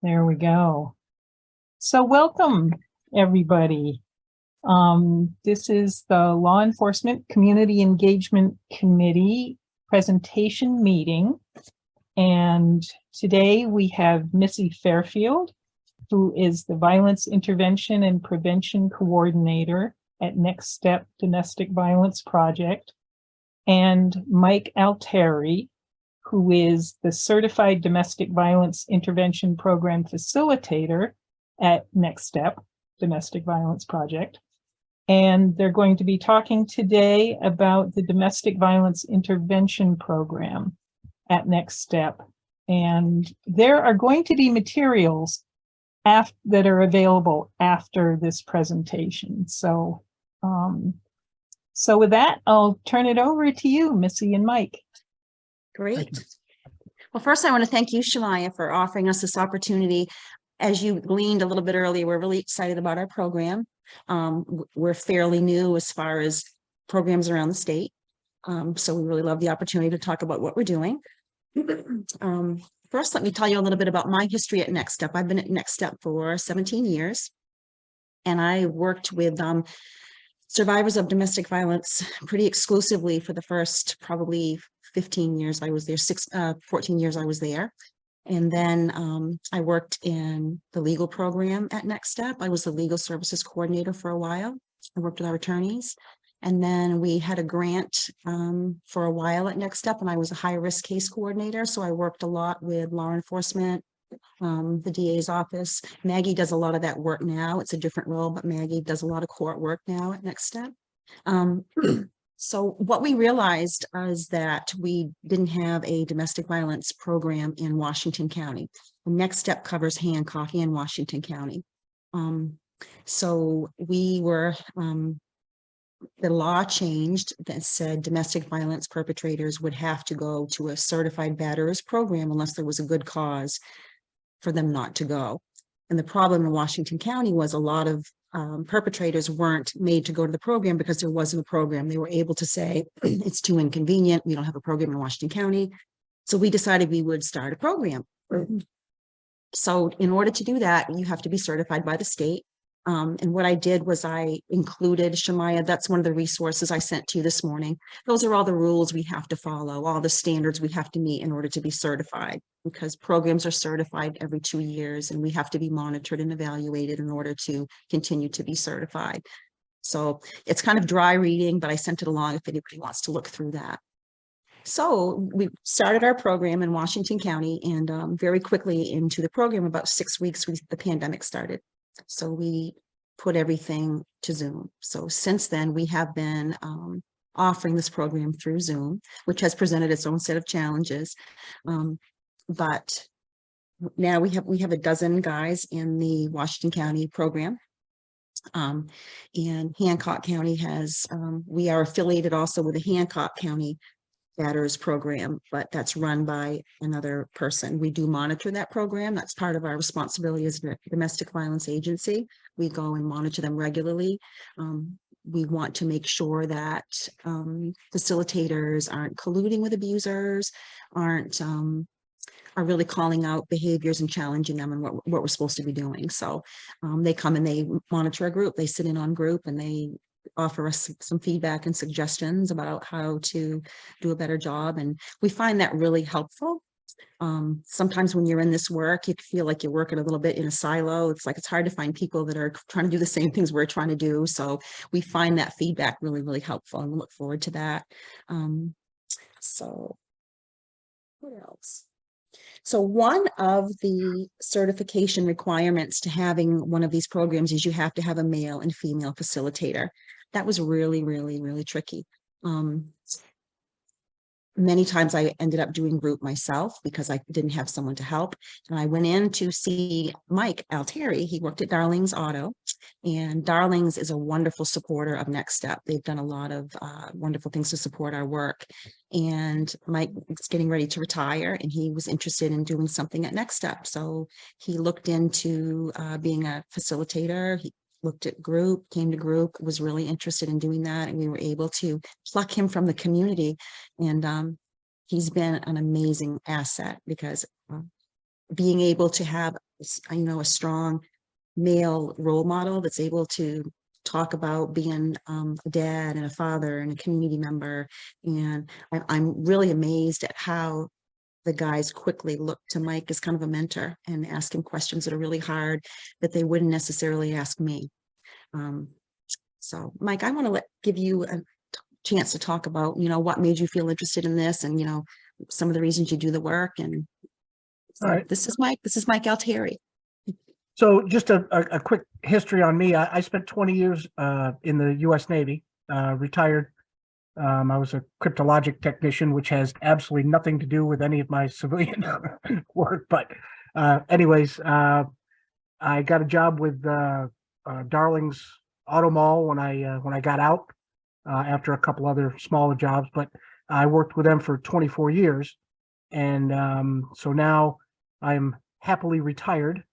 There we go. So welcome, everybody. This is the Law Enforcement Community Engagement Committee presentation meeting. And today we have Missy Fairfield, who is the Violence Intervention and Prevention Coordinator at NextStep Domestic Violence Project, and Mike Alteri, who is the Certified Domestic Violence Intervention Program Facilitator at NextStep Domestic Violence Project. And they're going to be talking today about the Domestic Violence Intervention Program at NextStep. And there are going to be materials that are available after this presentation. So, with that, I'll turn it over to you, Missy and Mike. Great. Well, first, I want to thank you, Shamaya, for offering us this opportunity. As you gleaned a little bit earlier, we're really excited about our program. We're fairly new as far as programs around the state. So we really love the opportunity to talk about what we're doing. First, let me tell you a little bit about my history at NextStep. I've been at NextStep for 17 years, and I worked with survivors of domestic violence pretty exclusively for the first probably 15 years I was there, 14 years I was there. And then I worked in the legal program at NextStep. I was the legal services coordinator for a while. I worked with our attorneys. And then we had a grant for a while at NextStep, and I was a high-risk case coordinator. So I worked a lot with law enforcement, the DA's office. Maggie does a lot of that work now. It's a different role, but Maggie does a lot of court work now at NextStep. So what we realized is that we didn't have a domestic violence program in Washington County. The NextStep covers Hancock and Washington County. So we were, the law changed that said domestic violence perpetrators would have to go to a certified batterers program unless there was a good cause for them not to go. And the problem in Washington County was a lot of perpetrators weren't made to go to the program because there wasn't a program. They were able to say, it's too inconvenient. We don't have a program in Washington County. So we decided we would start a program. So in order to do that, you have to be certified by the state. And what I did was I included, Shamaya, that's one of the resources I sent to you this morning. Those are all the rules we have to follow, all the standards we have to meet in order to be certified, because programs are certified every 2 years and we have to be monitored and evaluated in order to continue to be certified. So it's kind of dry reading, but I sent it along if anybody wants to look through that. So we started our program in Washington County, and very quickly into the program, about 6 weeks, the pandemic started. So we put everything to Zoom. So since then, we have been offering this program through Zoom, which has presented its own set of challenges. But now we have a dozen guys in the Washington County program. And Hancock County has, we are affiliated also with the Hancock County batterers program, but that's run by another person. We do monitor that program. That's part of our responsibility as a domestic violence agency. We go and monitor them regularly. We want to make sure that facilitators aren't colluding with abusers, are really calling out behaviors and challenging them and what we're supposed to be doing. So they come and they monitor a group, they sit in on group, and they offer us some feedback and suggestions about how to do a better job. And we find that really helpful. Sometimes when you're in this work, you feel like you're working a little bit in a silo. It's like it's hard to find people that are trying to do the same things we're trying to do. So we find that feedback really, really helpful, and we look forward to that. So what else? So one of the certification requirements to having one of these programs is you have to have a male and female facilitator. That was really, really, really tricky. Many times I ended up doing group myself because I didn't have someone to help. And I went in to see Mike Alteri. He worked at Darling's Auto, and Darling's is a wonderful supporter of NextStep. They've done a lot of wonderful things to support our work. And Mike is getting ready to retire, and he was interested in doing something at NextStep. So he looked into being a facilitator. He looked at group, came to group, was really interested in doing that. And we were able to pluck him from the community. And he's been an amazing asset because being able to have, a strong male role model that's able to talk about being a dad and a father and a community member. And I'm really amazed at how the guys quickly look to Mike as kind of a mentor and ask him questions that are really hard that they wouldn't necessarily ask me. So Mike, I want to give you a chance to talk about, what made you feel interested in this and, some of the reasons you do the work. And so All right. This is Mike Alteri. So just a quick history on me. I spent 20 years in the U.S. Navy, retired. I was a cryptologic technician, which has absolutely nothing to do with any of my civilian work. But anyways, I got a job with Darling's Auto Mall when I got out after a couple other smaller jobs. But I worked with them for 24 years. And so now I'm happily retired.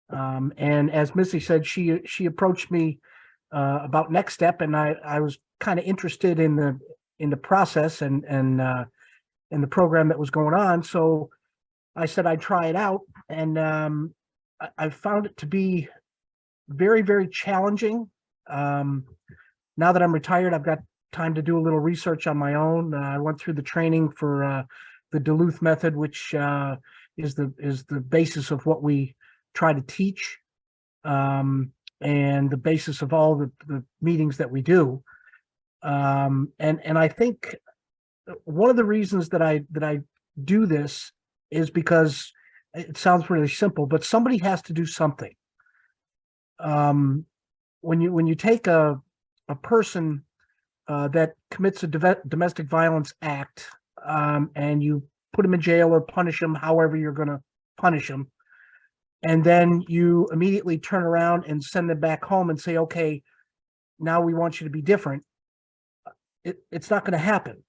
And as Missy said, she approached me about NextStep, and I was kind of interested in the process and the program that was going on. So I said I'd try it out, and I found it to be very, very challenging. Now that I'm retired, I've got time to do a little research on my own. I went through the training for the Duluth method, which is the basis of what we try to teach, and the basis of all the meetings that we do. And I think one of the reasons that I do this is because it sounds really simple, but somebody has to do something. When you take a person that commits a domestic violence act, and you put them in jail or punish them however you're going to punish them, and then you immediately turn around and send them back home and say, okay, now we want you to be different. It's not going to happen.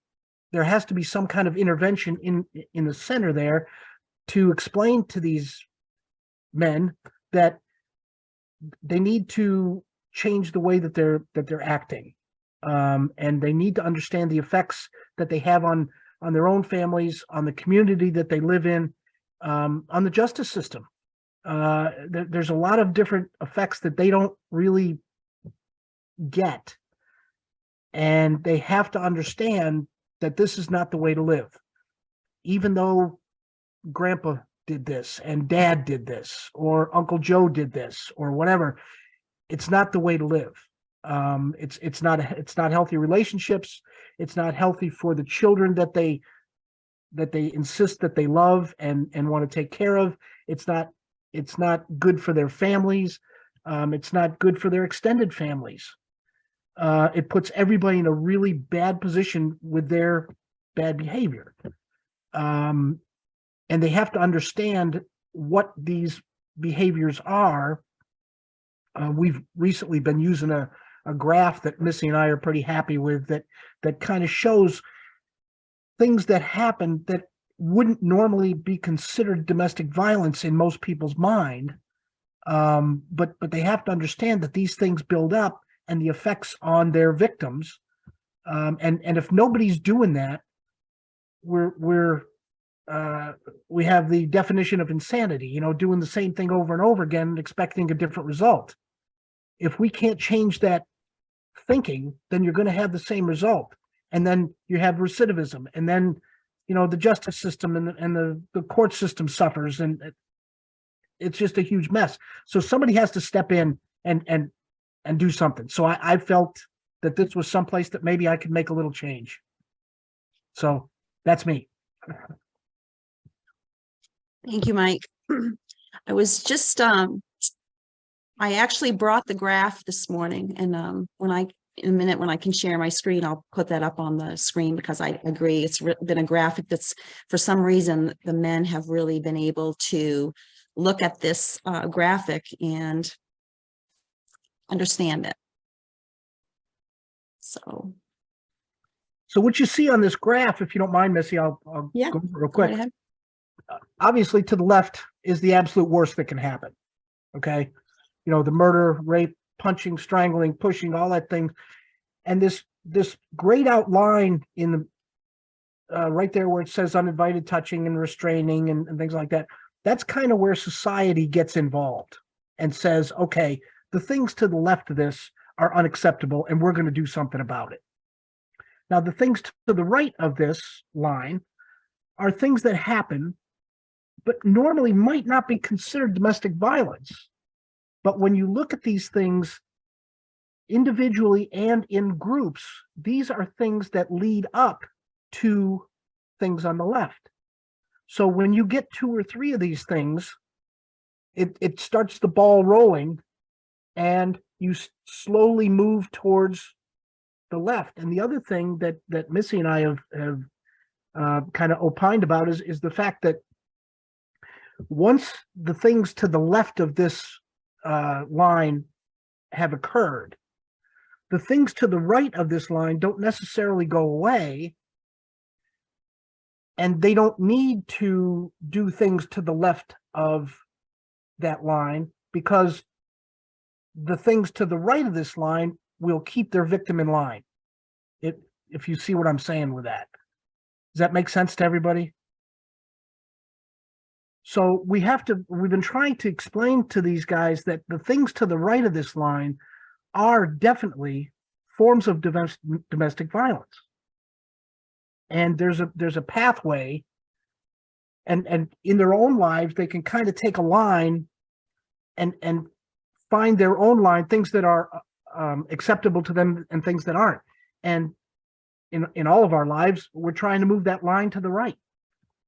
There has to be some kind of intervention in the center there to explain to these men that they need to change the way that they're acting, and they need to understand the effects that they have on their own families, on the community that they live in, on the justice system. There's a lot of different effects that they don't really get, and they have to understand that this is not the way to live. Even though Grandpa did this and Dad did this or Uncle Joe did this or whatever, it's not the way to live. It's not healthy relationships. It's not healthy for the children that they insist that they love and want to take care of. It's not good for their families. It's not good for their extended families. It puts everybody in a really bad position with their bad behavior. And they have to understand what these behaviors are. We've recently been using a graph that Missy and I are pretty happy with that kind of shows things that happen that wouldn't normally be considered domestic violence in most people's mind. But they have to understand that these things build up and the effects on their victims. And if nobody's doing that, we have the definition of insanity, doing the same thing over and over again and expecting a different result. If we can't change that thinking, then you're going to have the same result. And then you have recidivism, and then, the justice system and the court system suffers, and it's just a huge mess. So somebody has to step in and do something. So I felt that this was someplace that maybe I could make a little change. So that's me. Thank you, Mike. I was just, I actually brought the graph this morning, and in a minute when I can share my screen, I'll put that up on the screen, because I agree it's been a graphic that's, for some reason, the men have really been able to look at this graphic and understand it. So what you see on this graph, if you don't mind, Missy, I'll go real quick. Go ahead. Obviously, to the left is the absolute worst that can happen. Okay. The murder, rape, punching, strangling, pushing, all that thing. And this grayed out line in the right there where it says uninvited touching and restraining and things like that, that's kind of where society gets involved and says, okay, the things to the left of this are unacceptable and we're going to do something about it. Now, the things to the right of this line are things that happen, but normally might not be considered domestic violence. But when you look at these things individually and in groups, these are things that lead up to things on the left. So when you get 2 or 3 of these things, it starts the ball rolling and you slowly move towards the left. And the other thing that Missy and I have kind of opined about is the fact that once the things to the left of this line have occurred, the things to the right of this line don't necessarily go away, and they don't need to do things to the left of that line because the things to the right of this line will keep their victim in line. If you see what I'm saying with that. Does that make sense to everybody? So we've been trying to explain to these guys that the things to the right of this line are definitely forms of domestic violence. And there's a pathway, and in their own lives, they can kind of take a line and find their own line, things that are acceptable to them and things that aren't. And in all of our lives, we're trying to move that line to the right,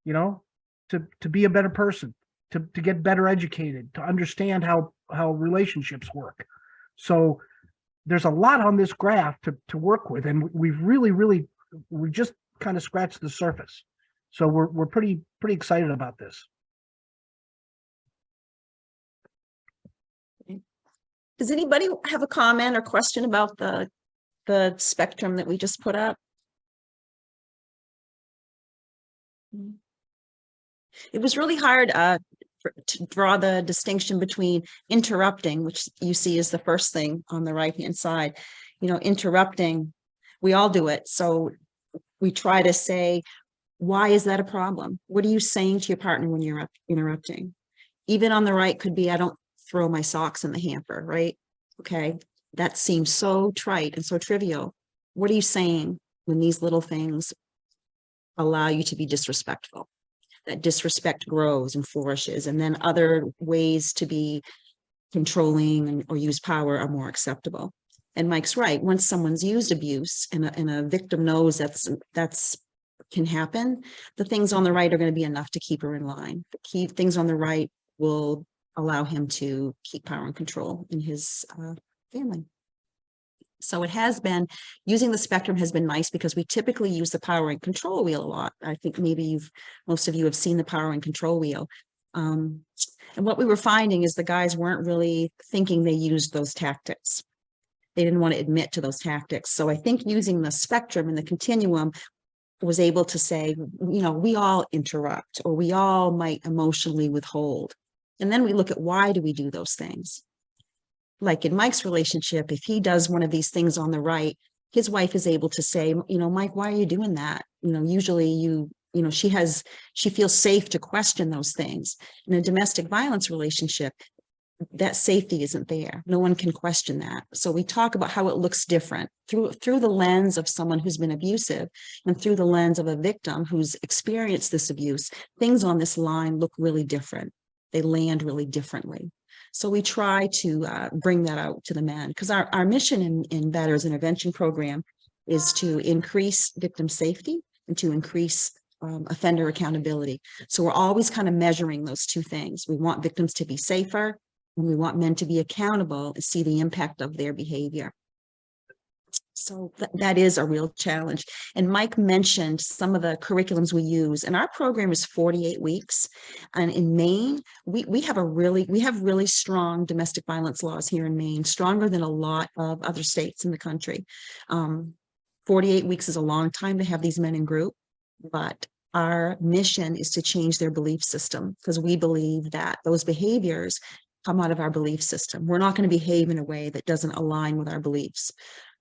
you know, to be a better person, to get better educated, to understand how relationships work. So there's a lot on this graph to work with, and we just kind of scratched the surface. So we're pretty excited about this. Does anybody have a comment or question about the spectrum that we just put up? It was really hard to draw the distinction between interrupting, which you see is the first thing on the right-hand side. You know, interrupting, we all do it. So we try to say, why is that a problem? What are you saying to your partner when you're interrupting? Even on the right could be, I don't throw my socks in the hamper, right? Okay, that seems so trite and so trivial. What are you saying when these little things allow you to be disrespectful? That disrespect grows and flourishes, and then other ways to be controlling or use power are more acceptable. And Mike's right. Once someone's used abuse and a victim knows that's can happen, the things on the right are going to be enough to keep her in line. The key things on the right will allow him to keep power and control in his family. So it has been, using the spectrum has been nice because we typically use the power and control wheel a lot. I think maybe most of you have seen the power and control wheel. And what we were finding is the guys weren't really thinking they used those tactics. They didn't want to admit to those tactics. So I think using the spectrum and the continuum was able to say, you know, we all interrupt, or we all might emotionally withhold. And then we look at, why do we do those things? Like in Mike's relationship, if he does one of these things on the right, his wife is able to say, you know, Mike, why are you doing that? You know, usually you know, she feels safe to question those things. In a domestic violence relationship, that safety isn't there. No one can question that. So we talk about how it looks different through the lens of someone who's been abusive, and through the lens of a victim who's experienced this abuse. Things on this line look really different. They land really differently. So we try to bring that out to the men, because our mission in Batterers Intervention Program is to increase victim safety and to increase offender accountability. So we're always kind of measuring those two things. We want victims to be safer, and we want men to be accountable and see the impact of their behavior. So that is a real challenge. And Mike mentioned some of the curriculums we use, and our program is 48 weeks. And in Maine, we have really strong domestic violence laws here in Maine, stronger than a lot of other states in the country. 48 weeks is a long time to have these men in group, but our mission is to change their belief system, because we believe that those behaviors come out of our belief system. We're not going to behave in a way that doesn't align with our beliefs.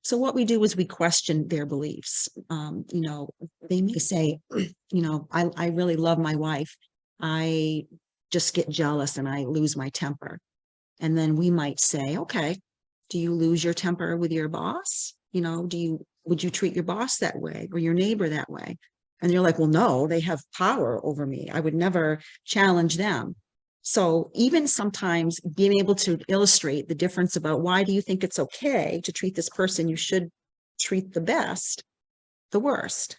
So what we do is we question their beliefs. You know, they may say, you know, I really love my wife. I just get jealous and I lose my temper. And then we might say, okay, do you lose your temper with your boss? You know, would you treat your boss that way or your neighbor that way? And you're like, well, no, they have power over me. I would never challenge them. So even sometimes being able to illustrate the difference about why do you think it's okay to treat this person you should treat the best, the worst.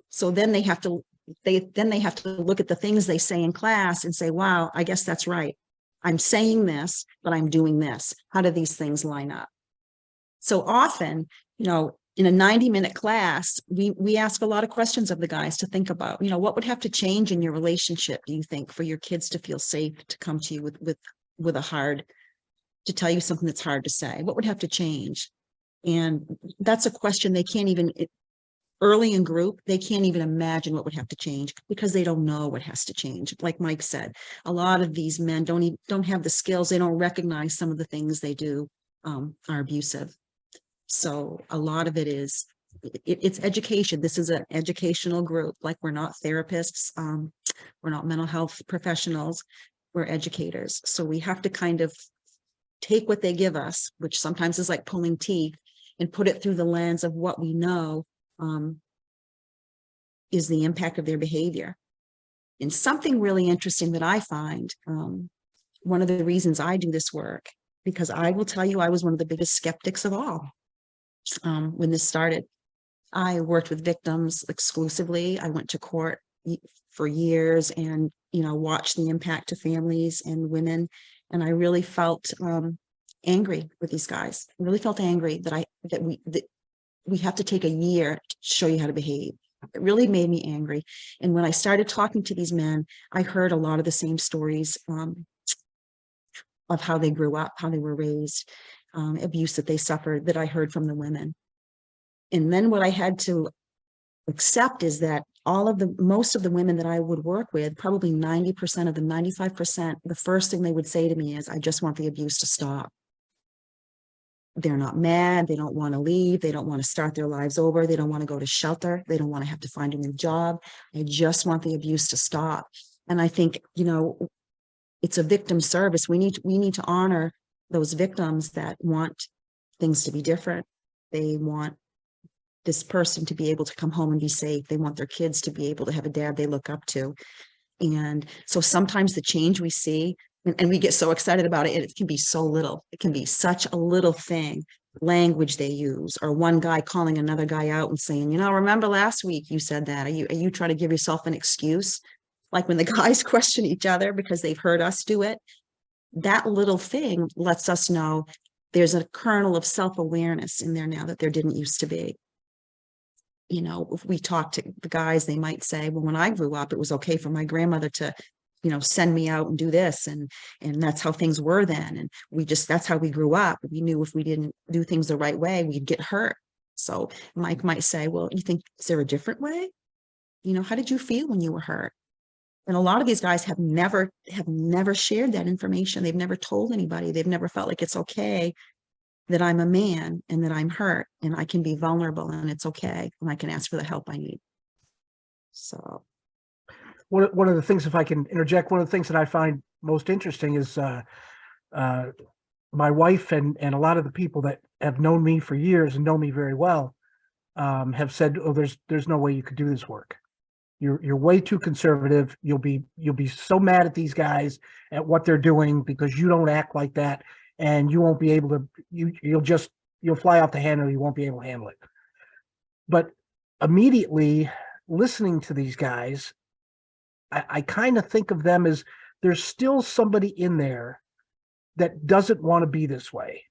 So then they have to look at the things they say in class and say, wow, I guess that's right. I'm saying this, but I'm doing this. How do these things line up? So often, you know, in a 90-minute class, we ask a lot of questions of the guys to think about, you know, what would have to change in your relationship, do you think, for your kids to feel safe to come to you with to tell you something that's hard to say? What would have to change? And that's a question they can't even, early in group, they can't even imagine what would have to change because they don't know what has to change. Like Mike said, a lot of these men don't have the skills. They don't recognize some of the things they do are abusive. So a lot of it is, it's education. This is an educational group. Like, we're not therapists. We're not mental health professionals. We're educators. So we have to kind of take what they give us, which sometimes is like pulling teeth, and put it through the lens of what we know is the impact of their behavior. And something really interesting that I find, one of the reasons I do this work, because I will tell you, I was one of the biggest skeptics of all. When this started, I worked with victims exclusively. I went to court for years and, you know, watched the impact to families and women. And I really felt angry with these guys. I really felt angry that we have to take a year to show you how to behave. It really made me angry. And when I started talking to these men, I heard a lot of the same stories of how they grew up, how they were raised, abuse that they suffered, that I heard from the women. And then what I had to accept is that most of the women that I would work with, probably 90% of them, 95%, the first thing they would say to me is, I just want the abuse to stop. They're not mad. They don't want to leave. They don't want to start their lives over. They don't want to go to shelter. They don't want to have to find a new job. I just want the abuse to stop. And I think, you know, it's a victim service. We need to honor those victims that want things to be different. They want this person to be able to come home and be safe. They want their kids to be able to have a dad they look up to. And so sometimes the change we see, and we get so excited about it, and it can be so little. It can be such a little thing, language they use, or one guy calling another guy out and saying, you know, remember last week you said that. Are you trying to give yourself an excuse? Like when the guys question each other because they've heard us do it, that little thing lets us know there's a kernel of self-awareness in there now that there didn't used to be. You know, if we talk to the guys, they might say, well, when I grew up, it was okay for my grandmother to, you know, send me out and do this. And that's how things were then. And that's how we grew up. We knew if we didn't do things the right way, we'd get hurt. So Mike might say, well, is there a different way? You know, how did you feel when you were hurt? And a lot of these guys have never shared that information. They've never told anybody. They've never felt like it's okay that I'm a man and that I'm hurt and I can be vulnerable and it's okay. And I can ask for the help I need. So. One of the things, if I can interject, one of the things that I find most interesting is my wife and a lot of the people that have known me for years and know me very well have said, oh, there's no way you could do this work. You're way too conservative. You'll be so mad at these guys at what they're doing because you don't act like that, and you won't be able to. You'll fly off the handle. You won't be able to handle it. But immediately listening to these guys, I kind of think of them as there's still somebody in there that doesn't want to be this way.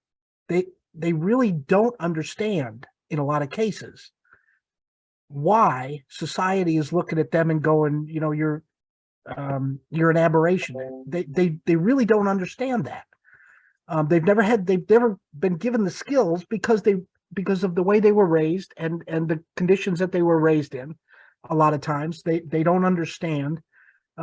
They really don't understand in a lot of cases why society is looking at them and going, you know, you're an aberration. They really don't understand that. They've never been given the skills because of the way they were raised and the conditions that they were raised in. A lot of times they don't understand.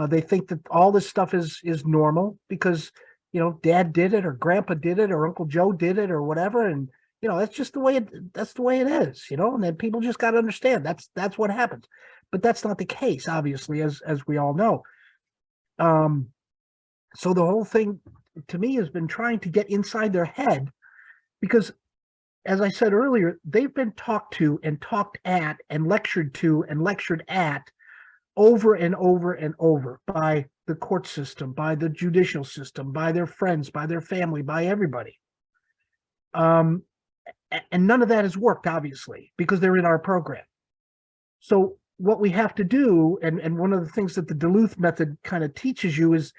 They think that all this stuff is normal because, you know, dad did it or grandpa did it or Uncle Joe did it or whatever. And, you know, that's just the way it is, you know, and then people just got to understand that's what happens. But that's not the case, obviously, as we all know. So the whole thing to me has been trying to get inside their head because, as I said earlier, they've been talked to and talked at and lectured to and lectured at over and over and over by the court system, by the judicial system, by their friends, by their family, by everybody. And none of that has worked, obviously, because they're in our program. So what we have to do, and one of the things that the Duluth method kind of teaches you is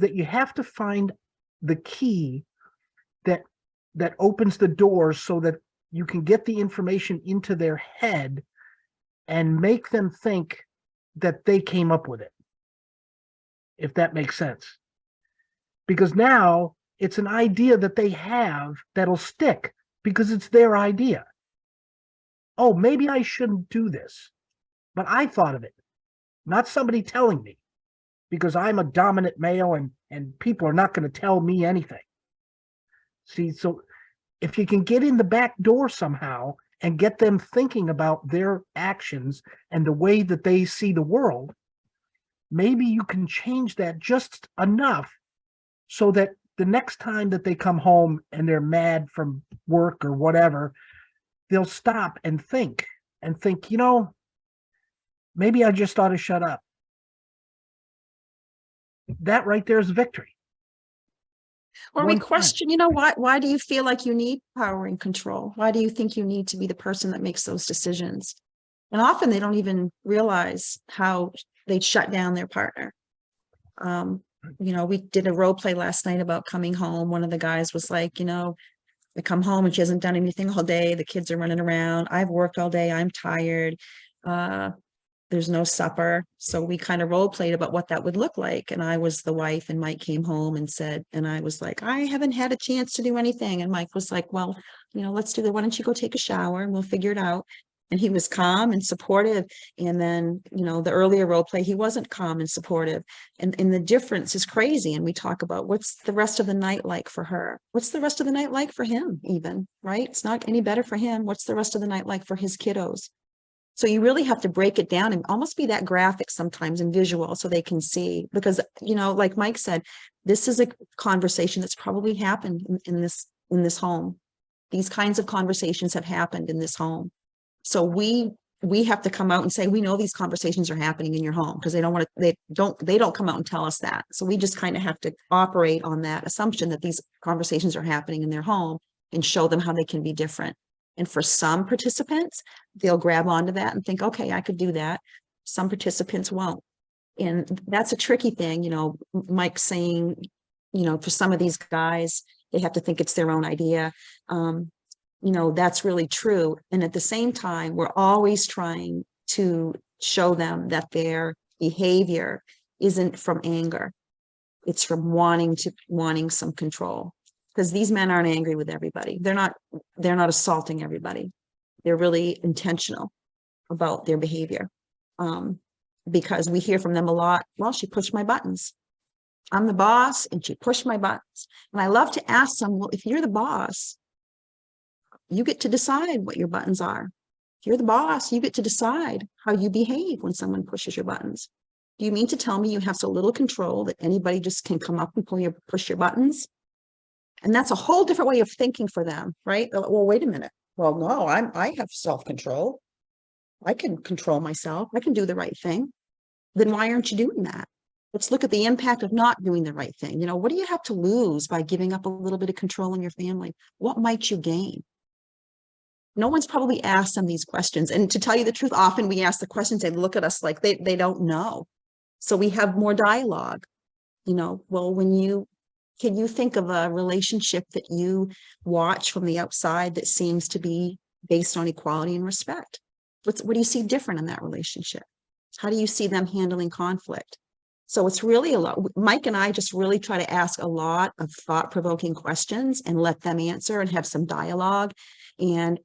that you have to find the key that opens the door so that you can get the information into their head and make them think that they came up with it, if that makes sense. Because now it's an idea that they have that'll stick because it's their idea. Oh, maybe I shouldn't do this, but I thought of it, not somebody telling me, because I'm a dominant male and people are not going to tell me anything. See, so if you can get in the back door somehow and get them thinking about their actions and the way that they see the world, maybe you can change that just enough so that the next time that they come home and they're mad from work or whatever, they'll stop and think, you know, maybe I just ought to shut up. That right there is victory. Or we One question, you know, why do you feel like you need power and control? Why do you think you need to be the person that makes those decisions? And often they don't even realize how they shut down their partner. You know, we did a role play last night about coming home. One of the guys was like, you know, I come home and she hasn't done anything all day. The kids are running around. I've worked all day. I'm tired. There's no supper. So we kind of role played about what that would look like. And I was the wife and Mike came home and said, and I was like, I haven't had a chance to do anything. And Mike was like, well, you know, let's do that. Why don't you go take a shower and we'll figure it out. And he was calm and supportive. And then, you know, the earlier role play, he wasn't calm and supportive. And the difference is crazy. And we talk about what's the rest of the night like for her? What's the rest of the night like for him even, right? It's not any better for him. What's the rest of the night like for his kiddos? So you really have to break it down and almost be that graphic sometimes and visual so they can see, because, you know, like Mike said, this is a conversation that's probably happened in this home. These kinds of conversations have happened in this home. So we have to come out and say, we know these conversations are happening in your home, because they don't come out and tell us that. So we just kind of have to operate on that assumption that these conversations are happening in their home and show them how they can be different. And for some participants, they'll grab onto that and think, okay, I could do that. Some participants won't. And that's a tricky thing. You know, Mike's saying, you know, for some of these guys, they have to think it's their own idea. You know, that's really true. And at the same time, we're always trying to show them that their behavior isn't from anger. It's from wanting some control. Because these men aren't angry with everybody. They're not assaulting everybody. They're really intentional about their behavior. Because we hear from them a lot, well, she pushed my buttons. I'm the boss and she pushed my buttons. And I love to ask them, well, if you're the boss, you get to decide what your buttons are. If you're the boss, you get to decide how you behave when someone pushes your buttons. Do you mean to tell me you have so little control that anybody just can come up and push your buttons? And that's a whole different way of thinking for them, right? Well, wait a minute. Well, no, I have self-control. I can control myself. I can do the right thing. Then why aren't you doing that? Let's look at the impact of not doing the right thing. You know, what do you have to lose by giving up a little bit of control in your family? What might you gain? No one's probably asked them these questions. And to tell you the truth, often we ask the questions, they look at us like they don't know. So we have more dialogue. You know, well, can you think of a relationship that you watch from the outside that seems to be based on equality and respect? What do you see different in that relationship? How do you see them handling conflict? So it's really a lot. Mike and I just really try to ask a lot of thought-provoking questions and let them answer and have some dialogue. And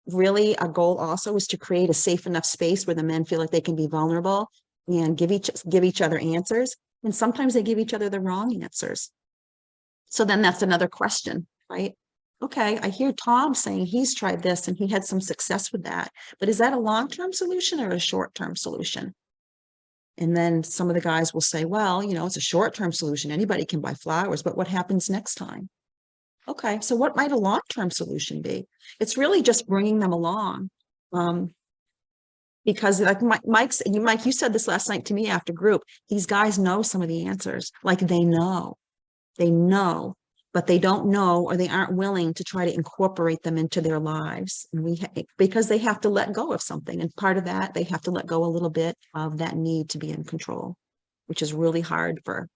really a goal also is to create a safe enough space where the men feel like they can be vulnerable and give each other answers. And sometimes they give each other the wrong answers. So then that's another question, right? Okay, I hear Tom saying he's tried this and he had some success with that, but is that a long-term solution or a short-term solution? And then some of the guys will say, well, it's a short-term solution. Anybody can buy flowers, but what happens next time? Okay, so what might a long-term solution be? It's really just bringing them along. Because like Mike, you said this last night to me after group, these guys know some of the answers. Like they know, but they don't know, or they aren't willing to try to incorporate them into their lives. And because they have to let go of something. And part of that, they have to let go a little bit of that need to be in control, which is really hard for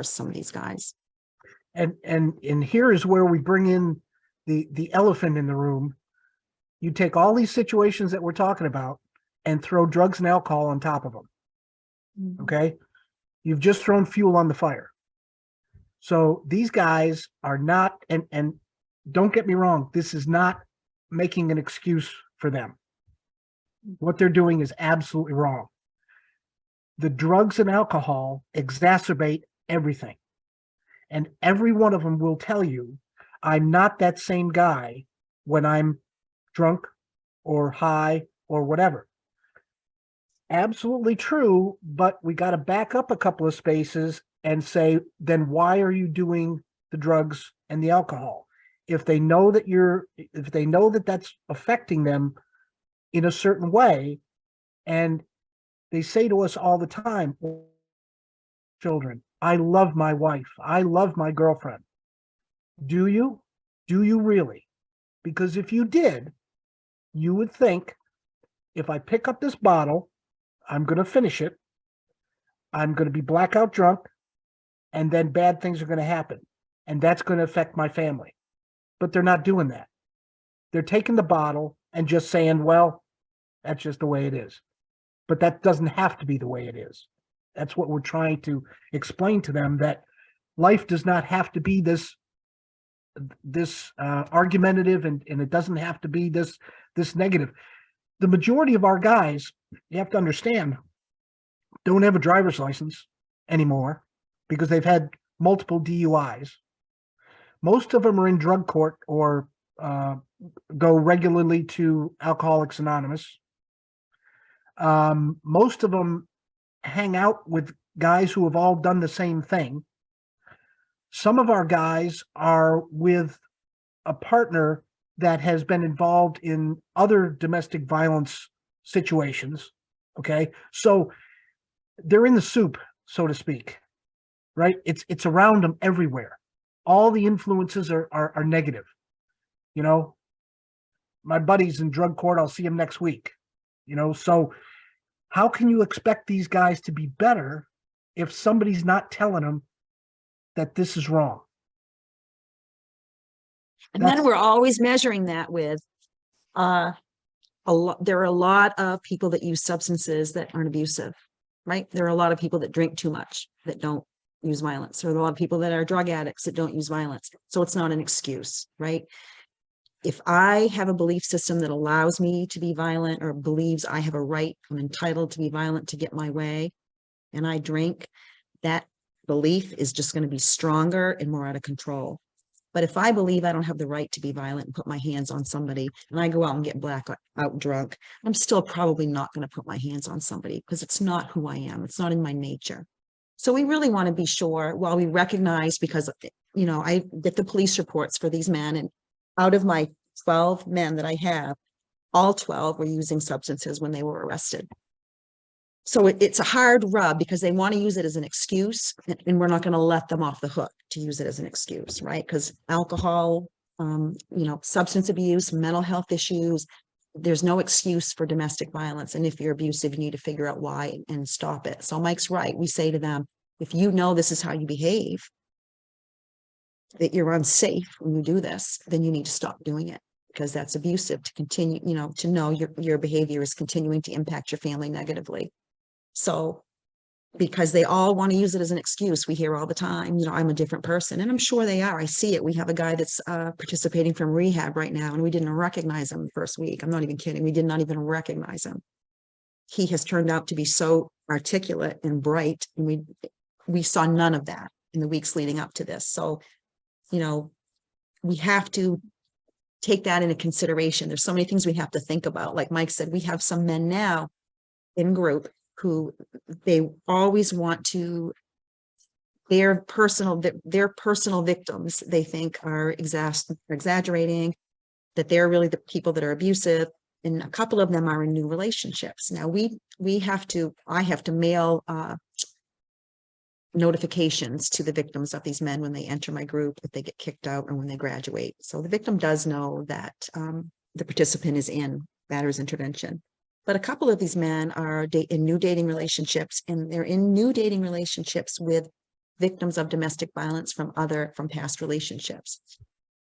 some of these guys. And here is where we bring in the elephant in the room. You take all these situations that we're talking about and throw drugs and alcohol on top of them. Okay. You've just thrown fuel on the fire. So these guys are not, and don't get me wrong, this is not making an excuse for them. What they're doing is absolutely wrong. The drugs and alcohol exacerbate everything. And every one of them will tell you, I'm not that same guy when I'm drunk or high or whatever. Absolutely true, but we got to back up a couple of spaces and say, then why are you doing the drugs and the alcohol? If they know that that's affecting them in a certain way, and they say to us all the time, children, I love my wife, I love my girlfriend. Do you? Do you really? Because if you did, you would think, if I pick up this bottle, I'm going to finish it, I'm going to be blackout drunk, and then bad things are going to happen. And that's going to affect my family. But they're not doing that. They're taking the bottle and just saying, well, that's just the way it is. But that doesn't have to be the way it is. That's what we're trying to explain to them, that life does not have to be this argumentative, and it doesn't have to be this negative. The majority of our guys, you have to understand, don't have a driver's license anymore because they've had multiple DUIs. Most of them are in drug court or go regularly to Alcoholics Anonymous. Most of them hang out with guys who have all done the same thing. Some of our guys are with a partner that has been involved in other domestic violence situations. Okay. So they're in the soup, so to speak, right? It's around them everywhere. All the influences are negative. My buddy's in drug court, I'll see him next week. So how can you expect these guys to be better if somebody's not telling them that this is wrong? And then we're always measuring that with there are a lot of people that use substances that aren't abusive, right? There are a lot of people that drink too much that don't use violence. There are a lot of people that are drug addicts that don't use violence. So it's not an excuse, right? If I have a belief system that allows me to be violent, or believes I have a right, I'm entitled to be violent to get my way, and I drink, that belief is just going to be stronger and more out of control. But if I believe I don't have the right to be violent and put my hands on somebody, and I go out and get blackout drunk, I'm still probably not going to put my hands on somebody because it's not who I am. It's not in my nature. So we really want to be sure, while we recognize, because, I get the police reports for these men, and out of my 12 men that I have, all 12 were using substances when they were arrested. So it's a hard rub because they want to use it as an excuse, and we're not going to let them off the hook to use it as an excuse, right? Because alcohol, substance abuse, mental health issues, there's no excuse for domestic violence. And if you're abusive, you need to figure out why and stop it. So Mike's right. We say to them, if you know this is how you behave, that you're unsafe when you do this, then you need to stop doing it, because that's abusive to continue, to know your behavior is continuing to impact your family negatively. So because they all want to use it as an excuse, we hear all the time, I'm a different person. And I'm sure they are. I see it. We have a guy that's participating from rehab right now, and we didn't recognize him the first week. I'm not even kidding. We did not even recognize him. He has turned out to be so articulate and bright, and we saw none of that in the weeks leading up to this. So, we have to take that into consideration. There's so many things we have to think about. Like Mike said, we have some men now in group who they always want to, their personal victims, they think are exaggerating, that they're really the people that are abusive. And a couple of them are in new relationships. Now I have to mail notifications to the victims of these men when they enter my group, if they get kicked out or when they graduate. So the victim does know that the participant is in batterer's intervention. But a couple of these men are in new dating relationships, and they're in new dating relationships with victims of domestic violence from past relationships.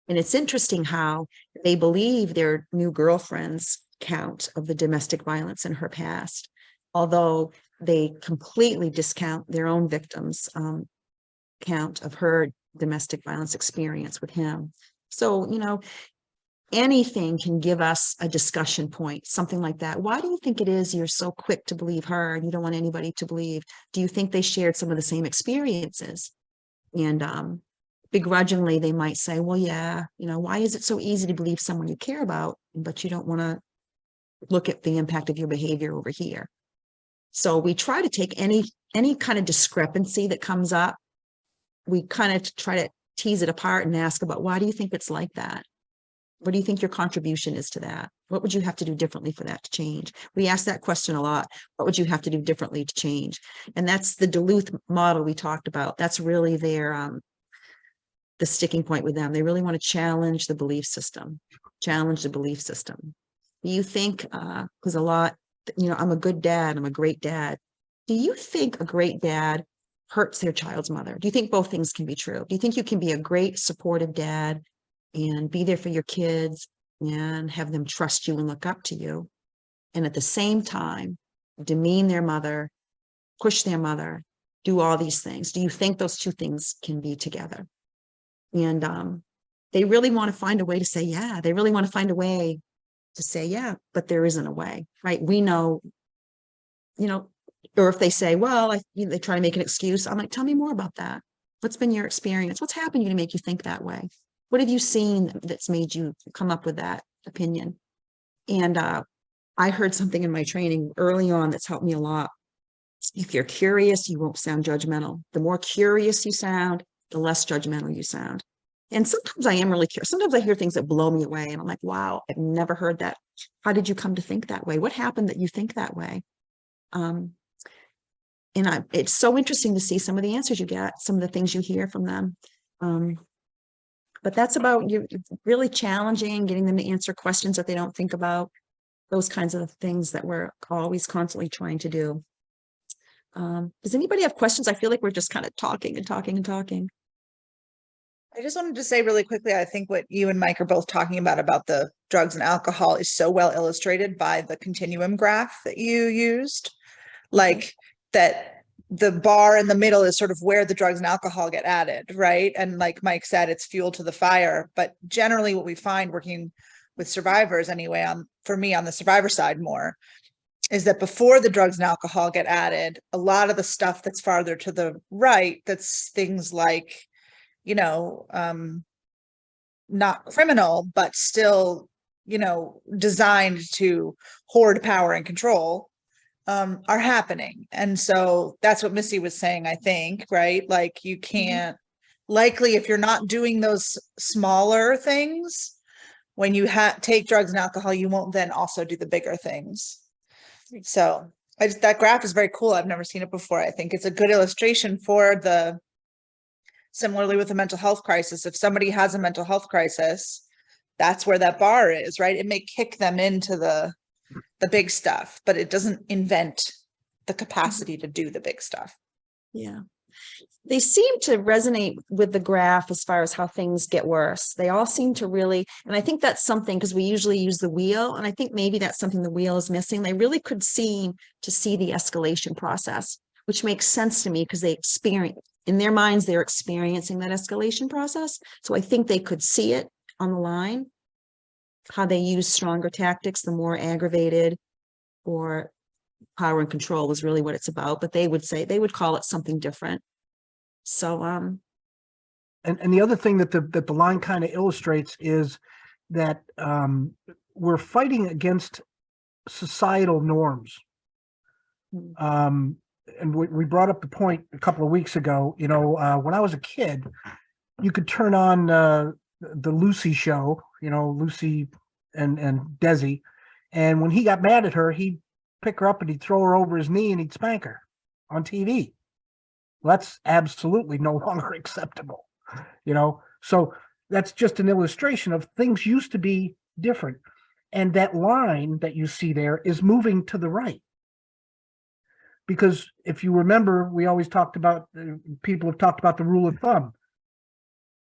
And it's interesting how they believe their new girlfriend's count of the domestic violence in her past, although they completely discount their own victims' count of her domestic violence experience with him. So, anything can give us a discussion point, something like that. Why do you think it is you're so quick to believe her and you don't want anybody to believe? Do you think they shared some of the same experiences? And begrudgingly, they might say, well, yeah, why is it so easy to believe someone you care about, but you don't want to look at the impact of your behavior over here? So we try to take any kind of discrepancy that comes up. We kind of try to tease it apart and ask about, why do you think it's like that? What do you think your contribution is to that? What would you have to do differently for that to change? We ask that question a lot. What would you have to do differently to change? And that's the Duluth model we talked about. That's really their the sticking point with them. They really want to challenge the belief system. Do you think, because a lot, I'm a good dad, I'm a great dad. Do you think a great dad hurts their child's mother? Do you think both things can be true? Do you think you can be a great supportive dad and be there for your kids and have them trust you and look up to you, and at the same time demean their mother, push their mother, do all these things? Do you think those two things can be together? And they really want to find a way to say, yeah, they really want to find a way to say, yeah, but there isn't a way, right? We know, or if they say, well, they try to make an excuse. I'm like, tell me more about that. What's been your experience? What's happened to you to make you think that way? What have you seen that's made you come up with that opinion? And I heard something in my training early on that's helped me a lot. If you're curious, you won't sound judgmental. The more curious you sound, the less judgmental you sound. And sometimes I am really curious. Sometimes I hear things that blow me away and I'm like, wow, I've never heard that. How did you come to think that way? What happened that you think that way? It's so interesting to see some of the answers you get, some of the things you hear from them. But that's about you really challenging, getting them to answer questions that they don't think about, those kinds of things that we're always constantly trying to do. Does anybody have questions? I feel like we're just kind of talking and talking and talking. I just wanted to say really quickly, I think what you and Mike are both talking about the drugs and alcohol is so well illustrated by the continuum graph that you used. Like that the bar in the middle is sort of where the drugs and alcohol get added, right? And like Mike said, it's fuel to the fire. But generally what we find working with survivors anyway, for me on the survivor side more, is that before the drugs and alcohol get added, a lot of the stuff that's farther to the right, that's things like, not criminal, but still, designed to hoard power and control, are happening. And so that's what Missy was saying, I think, right? Like you can't, likely if you're not doing those smaller things, when you take drugs and alcohol, you won't then also do the bigger things. So that graph is very cool. I've never seen it before. I think it's a good illustration for similarly with a mental health crisis. If somebody has a mental health crisis, that's where that bar is, right? It may kick them into the big stuff, but it doesn't invent the capacity to do the big stuff. Yeah. They seem to resonate with the graph as far as how things get worse. They all seem to really, and I think that's something because we usually use the wheel, and I think maybe that's something the wheel is missing. They really could seem to see the escalation process, which makes sense to me because they experience, in their minds, they're experiencing that escalation process. So I think they could see it on the line, how they use stronger tactics, the more aggravated or power and control is really what it's about. But they would call it something different. So, and the other thing that the line kind of illustrates is that we're fighting against societal norms. And we brought up the point a couple of weeks ago, when I was a kid, you could turn on the Lucy show, Lucy and Desi. And when he got mad at her, he'd pick her up and he'd throw her over his knee and he'd spank her on TV. Well, that's absolutely no longer acceptable, So that's just an illustration of things used to be different. And that line that you see there is moving to the right. Because if you remember, we always talked about, people have talked about the rule of thumb.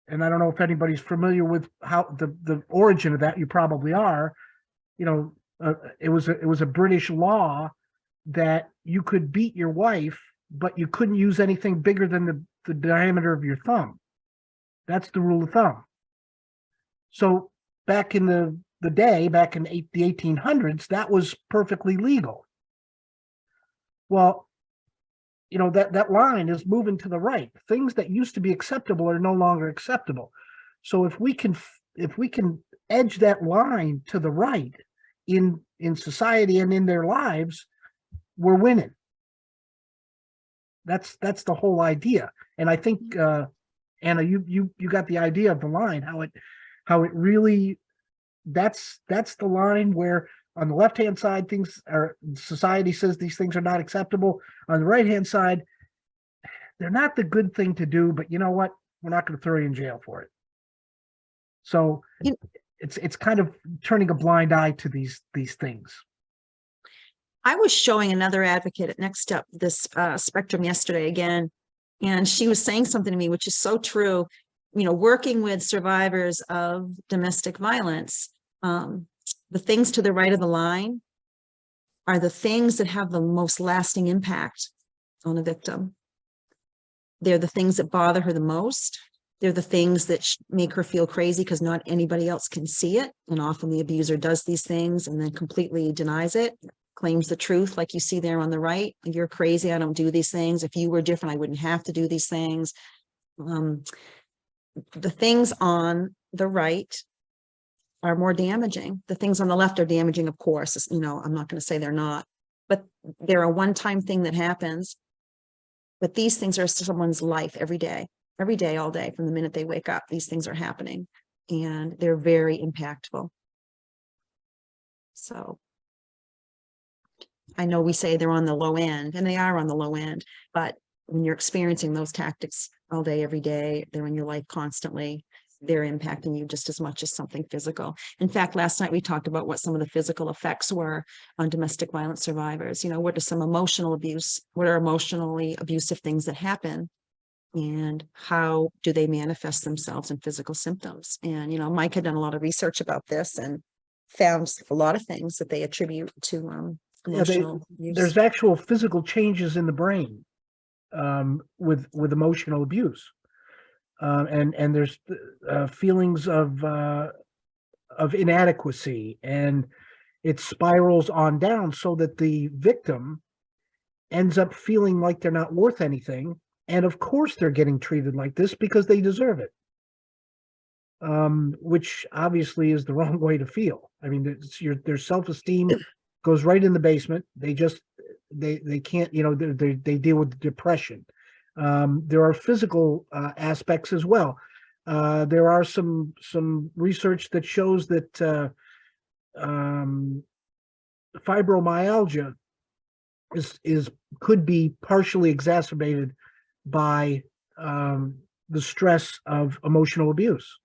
And I don't know if anybody's familiar with how the origin of that. You probably are. It was a British law that you could beat your wife, but you couldn't use anything bigger than the diameter of your thumb. That's the rule of thumb. So back in the day, back in the 1800s, that was perfectly legal. Well, that line is moving to the right. Things that used to be acceptable are no longer acceptable. So if we can edge that line to the right in society and in their lives, we're winning. That's the whole idea. And I think Anna, you got the idea of the line, how it really, that's the line where on the left-hand side, society says these things are not acceptable. On the right-hand side, they're not the good thing to do, but you know what? We're not going to throw you in jail for it. So it's kind of turning a blind eye to these things. I was showing another advocate at NextStep this spectrum yesterday again, and she was saying something to me, which is so true. Working with survivors of domestic violence, the things to the right of the line are the things that have the most lasting impact on the victim. They're the things that bother her the most. They're the things that make her feel crazy because not anybody else can see it. And often the abuser does these things and then completely denies it, claims the truth, like you see there on the right. You're crazy. I don't do these things. If you were different, I wouldn't have to do these things. The things on the right are more damaging. The things on the left are damaging, of course. I'm not going to say they're not, but they're a one-time thing that happens. But these things are someone's life every day, all day, from the minute they wake up. These things are happening, and they're very impactful. So I know we say they're on the low end, and they are on the low end, but when you're experiencing those tactics all day, every day, they're in your life constantly. They're impacting you just as much as something physical. In fact, last night we talked about what some of the physical effects were on domestic violence survivors. What are some emotional abuse? What are emotionally abusive things that happen? And how do they manifest themselves in physical symptoms? And, Mike had done a lot of research about this and found a lot of things that they attribute to emotional abuse. There's actual physical changes in the brain with emotional abuse. And there's feelings of inadequacy, and it spirals on down so that the victim ends up feeling like they're not worth anything. And of course they're getting treated like this because they deserve it. Which obviously is the wrong way to feel. I mean, their self-esteem goes right in the basement. They can't, they deal with depression. There are physical aspects as well. There are some research that shows that fibromyalgia could be partially exacerbated by the stress of emotional abuse.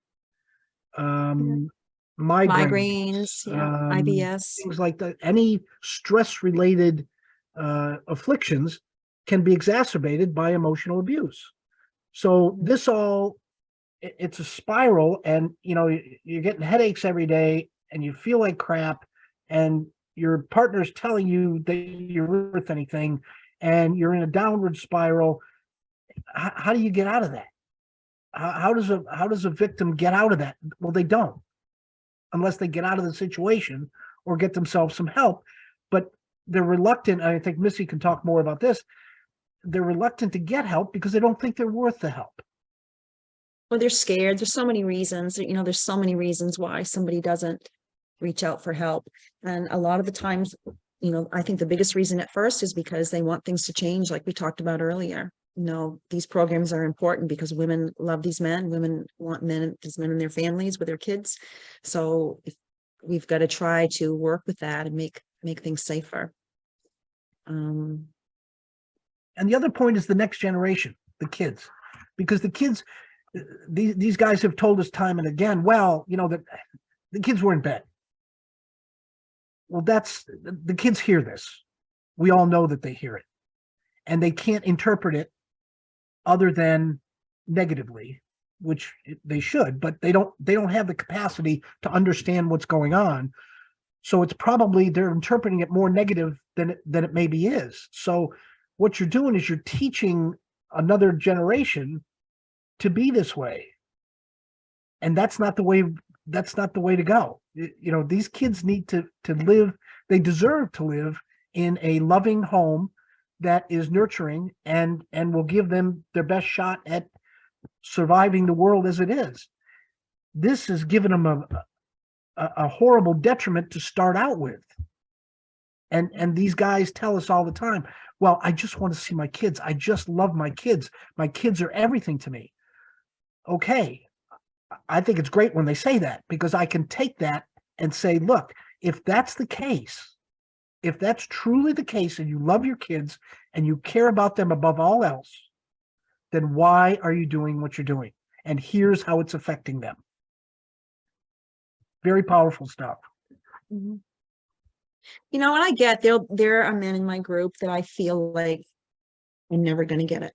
Migraines, IBS, things like that. Any stress-related afflictions can be exacerbated by emotional abuse. So this it's a spiral, and you're getting headaches every day and you feel like crap, and your partner's telling you that you're worth anything, and you're in a downward spiral. How do you get out of that? How does a victim get out of that? Well, they don't, unless they get out of the situation or get themselves some help. But they're reluctant. I think Missy can talk more about this. They're reluctant to get help because they don't think they're worth the help. Well, they're scared. There's so many reasons. There's so many reasons why somebody doesn't reach out for help. And a lot of the times I think the biggest reason at first is because they want things to change, like we talked about earlier. These programs are important because women love these men. Women want these men in their families with their kids. So we've got to try to work with that and make things safer. And the other point is the next generation, the kids, because the kids, these guys have told us time and again, well, that the kids were in bed. Well, the kids hear this. We all know that they hear it, and they can't interpret it other than negatively, which they should, but they don't have the capacity to understand what's going on. So it's probably they're interpreting it more negative than it maybe is. So what you're doing is you're teaching another generation to be this way. And that's not the way to go. These kids need to live, they deserve to live in a loving home that is nurturing and will give them their best shot at surviving the world as it is. This has given them a horrible detriment to start out with. And these guys tell us all the time, well, I just want to see my kids. I just love my kids. My kids are everything to me. Okay. I think it's great when they say that, because I can take that and say, look, if that's the case, if that's truly the case and you love your kids and you care about them above all else, then why are you doing what you're doing? And here's how it's affecting them. Very powerful stuff. Mm-hmm. And I get there are men in my group that I feel like I'm never going to get it.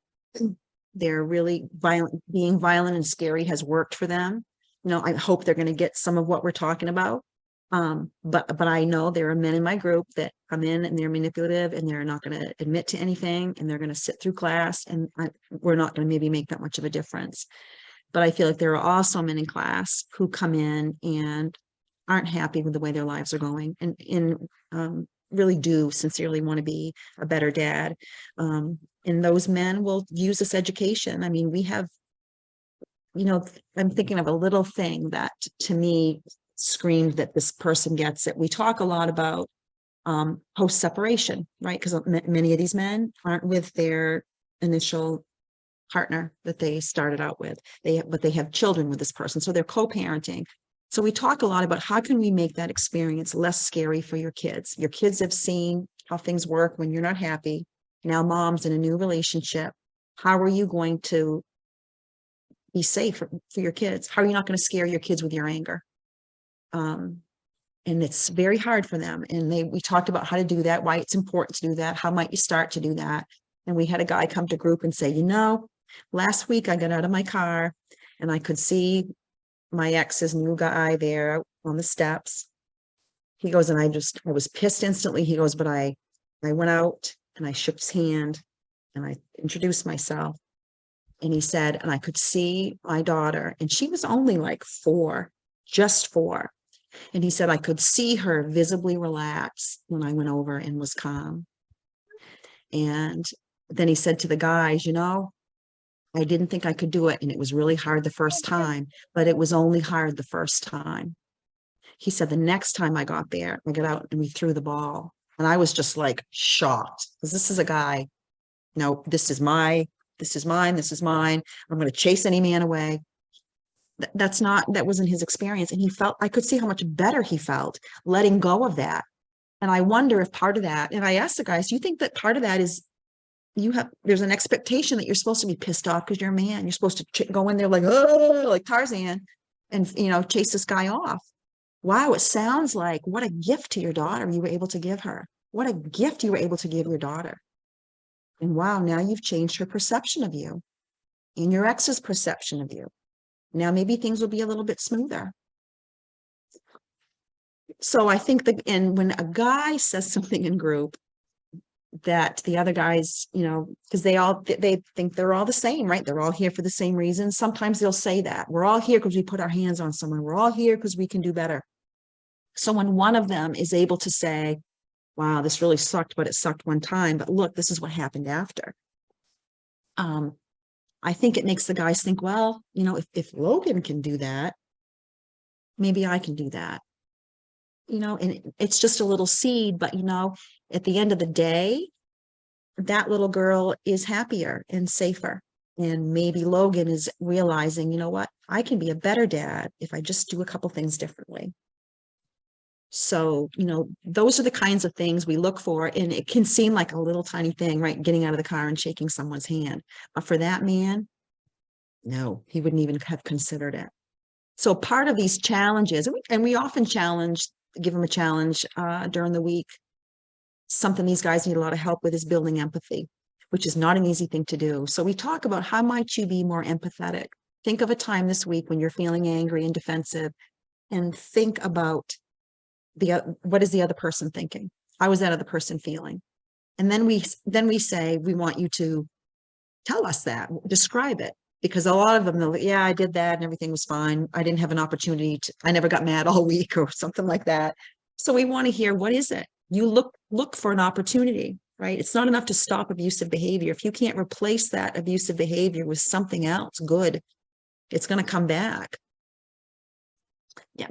They're really violent. Being violent and scary has worked for them. I hope they're going to get some of what we're talking about. But I know there are men in my group that come in and they're manipulative and they're not going to admit to anything, and they're going to sit through class, and we're not going to maybe make that much of a difference. But I feel like there are also men in class who come in and aren't happy with the way their lives are going, and really do sincerely want to be a better dad. And those men will use this education. I mean, we have, I'm thinking of a little thing that to me screamed that this person gets it. We talk a lot about post-separation, right? Because many of these men aren't with their initial partner that they started out with, but they have children with this person, so they're co-parenting. So we talk a lot about how can we make that experience less scary for your kids. Your kids have seen how things work when you're not happy. Now mom's in a new relationship. How are you going to be safe for your kids? How are you not going to scare your kids with your anger? And it's very hard for them. And we talked about how to do that, why it's important to do that. How might you start to do that? And we had a guy come to group and say, last week I got out of my car and I could see my ex's new guy there on the steps. He goes, and I was pissed instantly. He goes, but I went out and I shook his hand and I introduced myself. And he said, and I could see my daughter, and she was only like 4, just 4. And he said, I could see her visibly relax when I went over and was calm. And then he said to the guys, I didn't think I could do it. And it was really hard the first time, but it was only hard the first time. He said, the next time I got there, I got out and we threw the ball. And I was just like shocked, because this is a guy, this is mine. I'm going to chase any man away. That wasn't his experience. And I could see how much better he felt letting go of that. And I wonder if part of that, and I asked the guys, do you think that part of that is there's an expectation that you're supposed to be pissed off because you're a man. You're supposed to go in there like, oh, like Tarzan and, chase this guy off. Wow. It sounds like what a gift to your daughter you were able to give her. What a gift you were able to give your daughter. And wow, now you've changed her perception of you and your ex's perception of you. Now maybe things will be a little bit smoother. So I think and when a guy says something in group that the other guys, because they think they're all the same, right? They're all here for the same reasons. Sometimes they'll say that we're all here because we put our hands on someone. We're all here because we can do better. So when one of them is able to say, wow, this really sucked, but it sucked one time, but look, this is what happened after. I think it makes the guys think, well, if Logan can do that, maybe I can do that. you know, and it's just a little seed, but you know, at the end of the day, that little girl is happier and safer. And maybe Logan is realizing, you know what, I can be a better dad if I just do a couple things differently. So, you know, those are the kinds of things we look for. And it can seem like a little tiny thing, right? Getting out of the car and shaking someone's hand. But for that man, no, he wouldn't even have considered it. So part of these challenges, and we often give them a challenge during the week. Something these guys need a lot of help with is building empathy, which is not an easy thing to do. So we talk about how might you be more empathetic? Think of a time this week when you're feeling angry and defensive, and think about what is the other person thinking? How is that other person feeling? And then we say, we want you to tell us that, describe it. Because a lot of them, they'll, yeah, I did that and everything was fine. I didn't have an opportunity I never got mad all week or something like that. So we want to hear, what is it? You look for an opportunity, right? It's not enough to stop abusive behavior. If you can't replace that abusive behavior with something else good, it's going to come back. Yeah,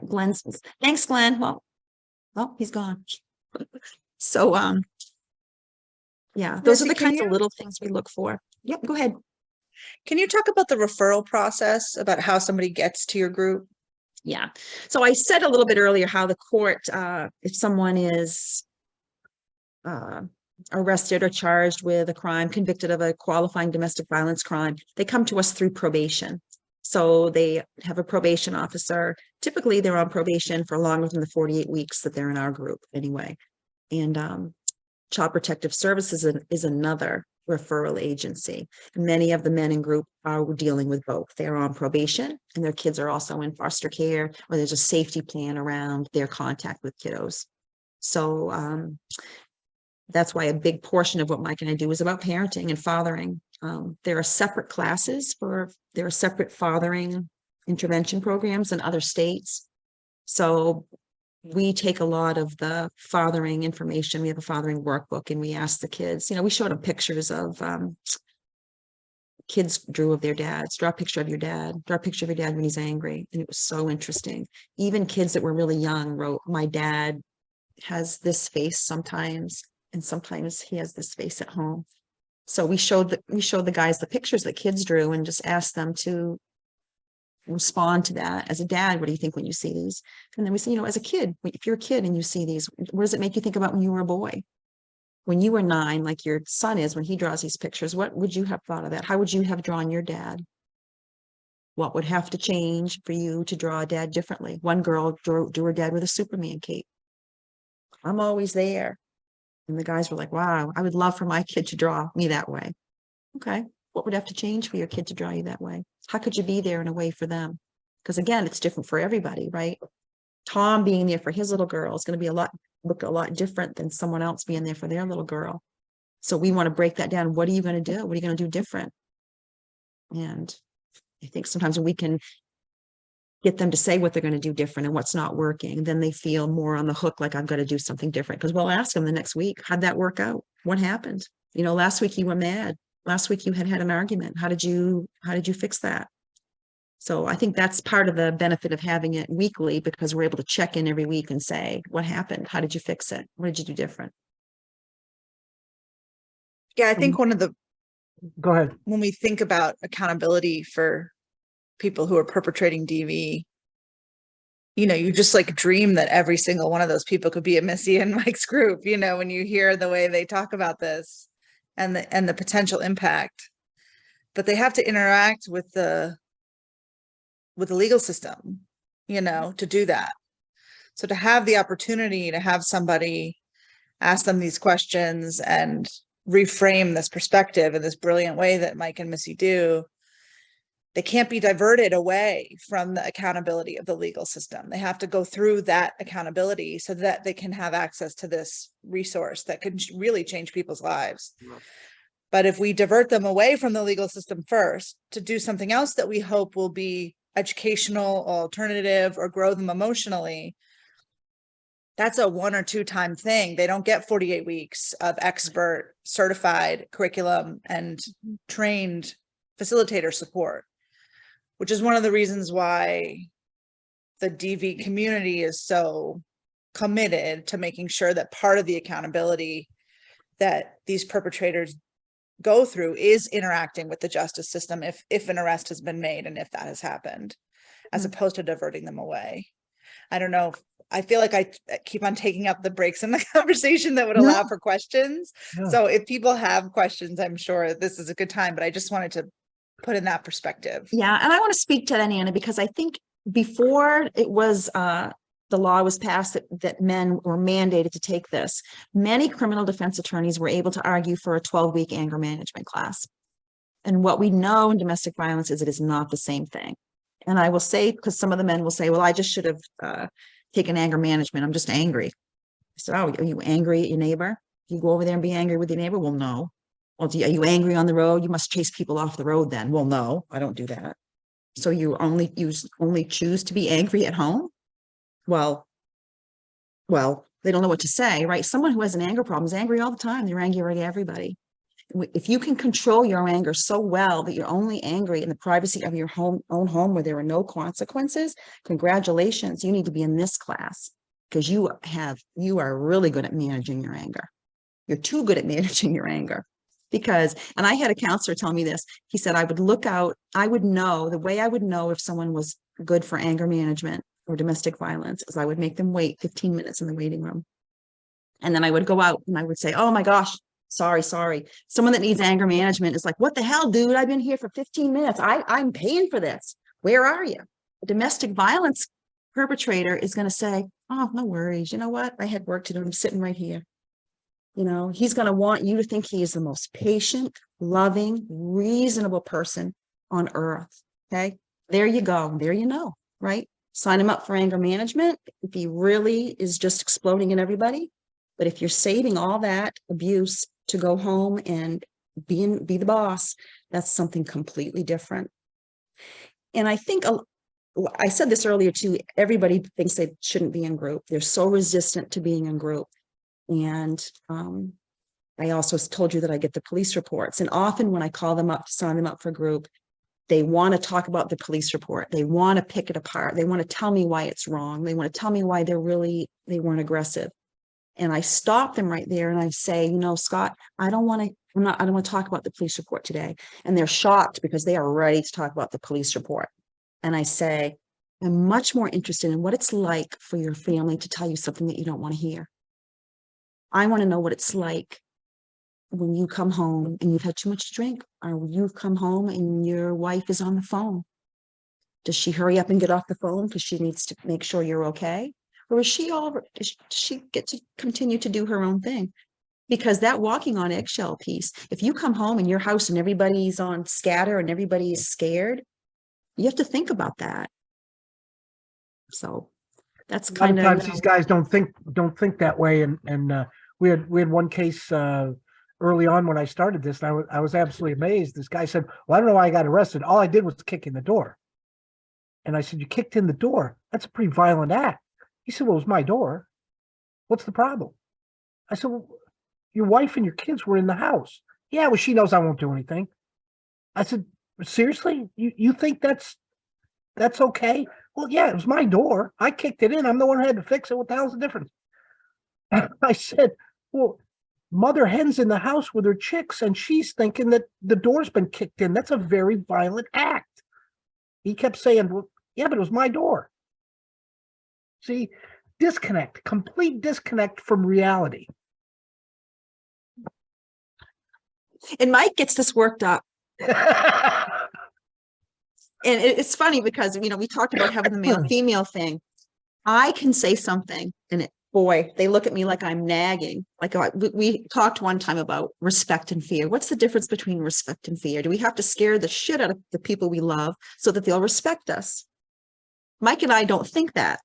thanks, Glenn. Well, he's gone. So, yeah, those Missy, are the can kinds of you- little things we look for. Yep, go ahead. Can you talk about the referral process, about how somebody gets to your group? Yeah. So I said a little bit earlier how the court, if someone is arrested or charged with a crime, convicted of a qualifying domestic violence crime, they come to us through probation. So they have a probation officer. Typically, they're on probation for longer than the 48 weeks that they're in our group anyway. And Child Protective Services is another referral agency. Many of the men in group are dealing with both. They're on probation and their kids are also in foster care, or there's a safety plan around their contact with kiddos. So that's why a big portion of what Mike and I do is about parenting and fathering. There are separate classes there are separate fathering intervention programs in other states. So we take a lot of the fathering information. We have a fathering workbook and we ask the kids, you know, we showed them pictures of kids drew of their dads. Draw a picture of your dad. Draw a picture of your dad when he's angry. And it was so interesting. Even kids that were really young wrote, my dad has this face sometimes, and sometimes he has this face at home. So we showed the guys the pictures that kids drew and just asked them to respond to that. As a dad, what do you think when you see these? And then we say, you know, as a kid, if you're a kid and you see these, what does it make you think about when you were a boy? When you were 9, like your son is, when he draws these pictures, what would you have thought of that? How would you have drawn your dad? What would have to change for you to draw a dad differently? One girl drew her dad with a Superman cape. I'm always there. And the guys were like, wow, I would love for my kid to draw me that way. Okay. What would have to change for your kid to draw you that way? How could you be there in a way for them? Because again, it's different for everybody, right? Tom being there for his little girl is going to be look a lot different than someone else being there for their little girl. So we want to break that down. What are you going to do? What are you going to do different? And I think sometimes when we can get them to say what they're going to do different and what's not working, then they feel more on the hook, like I've got to do something different. Because we'll ask them the next week, how'd that work out? What happened? You know, last week you were mad. Last week you had an argument. How did you fix that? So I think that's part of the benefit of having it weekly, because we're able to check in every week and say, what happened? How did you fix it? What did you do different? Yeah, I think one of the, Go ahead. when we think about accountability for people who are perpetrating DV, you know, you just like dream that every single one of those people could be a Missy and Mike's group, you know, when you hear the way they talk about this and the potential impact. But they have to interact with the legal system, you know, to do that. So to have the opportunity to have somebody ask them these questions and reframe this perspective in this brilliant way that Mike and Missy do, they can't be diverted away from the accountability of the legal system. They have to go through that accountability so that they can have access to this resource that could really change people's lives. But if we divert them away from the legal system first to do something else that we hope will be educational, alternative, or grow them emotionally, that's a 1 or 2 time thing. They don't get 48 weeks of expert certified curriculum and trained facilitator support, which is one of the reasons why the DV community is so committed to making sure that part of the accountability that these perpetrators go through is interacting with the justice system if an arrest has been made and if that has happened, as opposed to diverting them away. I don't know. I feel like I keep on taking up the breaks in the conversation that would allow for questions. Yeah. So if people have questions, I'm sure this is a good time, but I just wanted to put in that perspective. Yeah, and I want to speak to that, Anna, because I think before it was the law was passed that men were mandated to take this, many criminal defense attorneys were able to argue for a 12-week anger management class. And what we know in domestic violence is it is not the same thing. And I will say, because some of the men will say, well, I just should have taken anger management. I'm just angry. I said, oh, are you angry at your neighbor? You go over there and be angry with your neighbor? Well, no. Well, are you angry on the road? You must chase people off the road then. Well, no, I don't do that. So you only choose to be angry at home? Well, they don't know what to say, right? Someone who has an anger problem is angry all the time. They're angry at everybody. If you can control your anger so well that you're only angry in the privacy of your own home where there are no consequences, congratulations, you need to be in this class because you are really good at managing your anger. You're too good at managing your anger. Because, and I had a counselor tell me this, he said, I would know, the way I would know if someone was good for anger management or domestic violence is I would make them wait 15 minutes in the waiting room. And then I would go out and I would say, oh my gosh, sorry. Someone that needs anger management is like, what the hell, dude? I've been here for 15 minutes. I'm paying for this. Where are you? A domestic violence perpetrator is going to say, oh, no worries. You know what? I had work to do. I'm sitting right here. You know, he's going to want you to think he is the most patient, loving, reasonable person on earth. Okay. There you go. There you know, right? Sign him up for anger management if he really is just exploding in everybody. But if you're saving all that abuse to go home and be the boss, that's something completely different. And I think I said this earlier too, everybody thinks they shouldn't be in group. They're so resistant to being in group. And I also told you that I get the police reports. And often when I call them up to sign them up for group, they want to talk about the police report. They want to pick it apart. They want to tell me why it's wrong. They want to tell me why they weren't aggressive. And I stop them right there and I say, you know, Scott, I don't want to talk about the police report today. And they're shocked because they are ready to talk about the police report. And I say, I'm much more interested in what it's like for your family to tell you something that you don't want to hear. I want to know what it's like when you come home and you've had too much to drink, or you've come home and your wife is on the phone. Does she hurry up and get off the phone because she needs to make sure you're okay? Or does she get to continue to do her own thing? Because that walking on eggshell piece, if you come home in your house and everybody's on scatter and everybody is scared, you have to think about that. So that's kind of, sometimes these guys don't think that way. And we had one case early on when I started this, and I was absolutely amazed. This guy said, well, I don't know why I got arrested. All I did was kick in the door. And I said, you kicked in the door? That's a pretty violent act. He said, well, it was my door. What's the problem? I said, well, your wife and your kids were in the house. Yeah, well, she knows I won't do anything. I said, seriously? You think that's okay? Well, yeah, it was my door. I kicked it in. I'm the one who had to fix it. What the hell's the difference? I said, well, mother hen's in the house with her chicks, and she's thinking that the door's been kicked in. That's a very violent act. He kept saying, well, yeah, but it was my door. See, complete disconnect from reality. and Mike gets this worked up. And it's funny because, you know, we talked about having the male female thing. I can say something and boy, they look at me like I'm nagging. Like we talked one time about respect and fear. What's the difference between respect and fear? Do we have to scare the shit out of the people we love so that they'll respect us? Mike and I don't think that,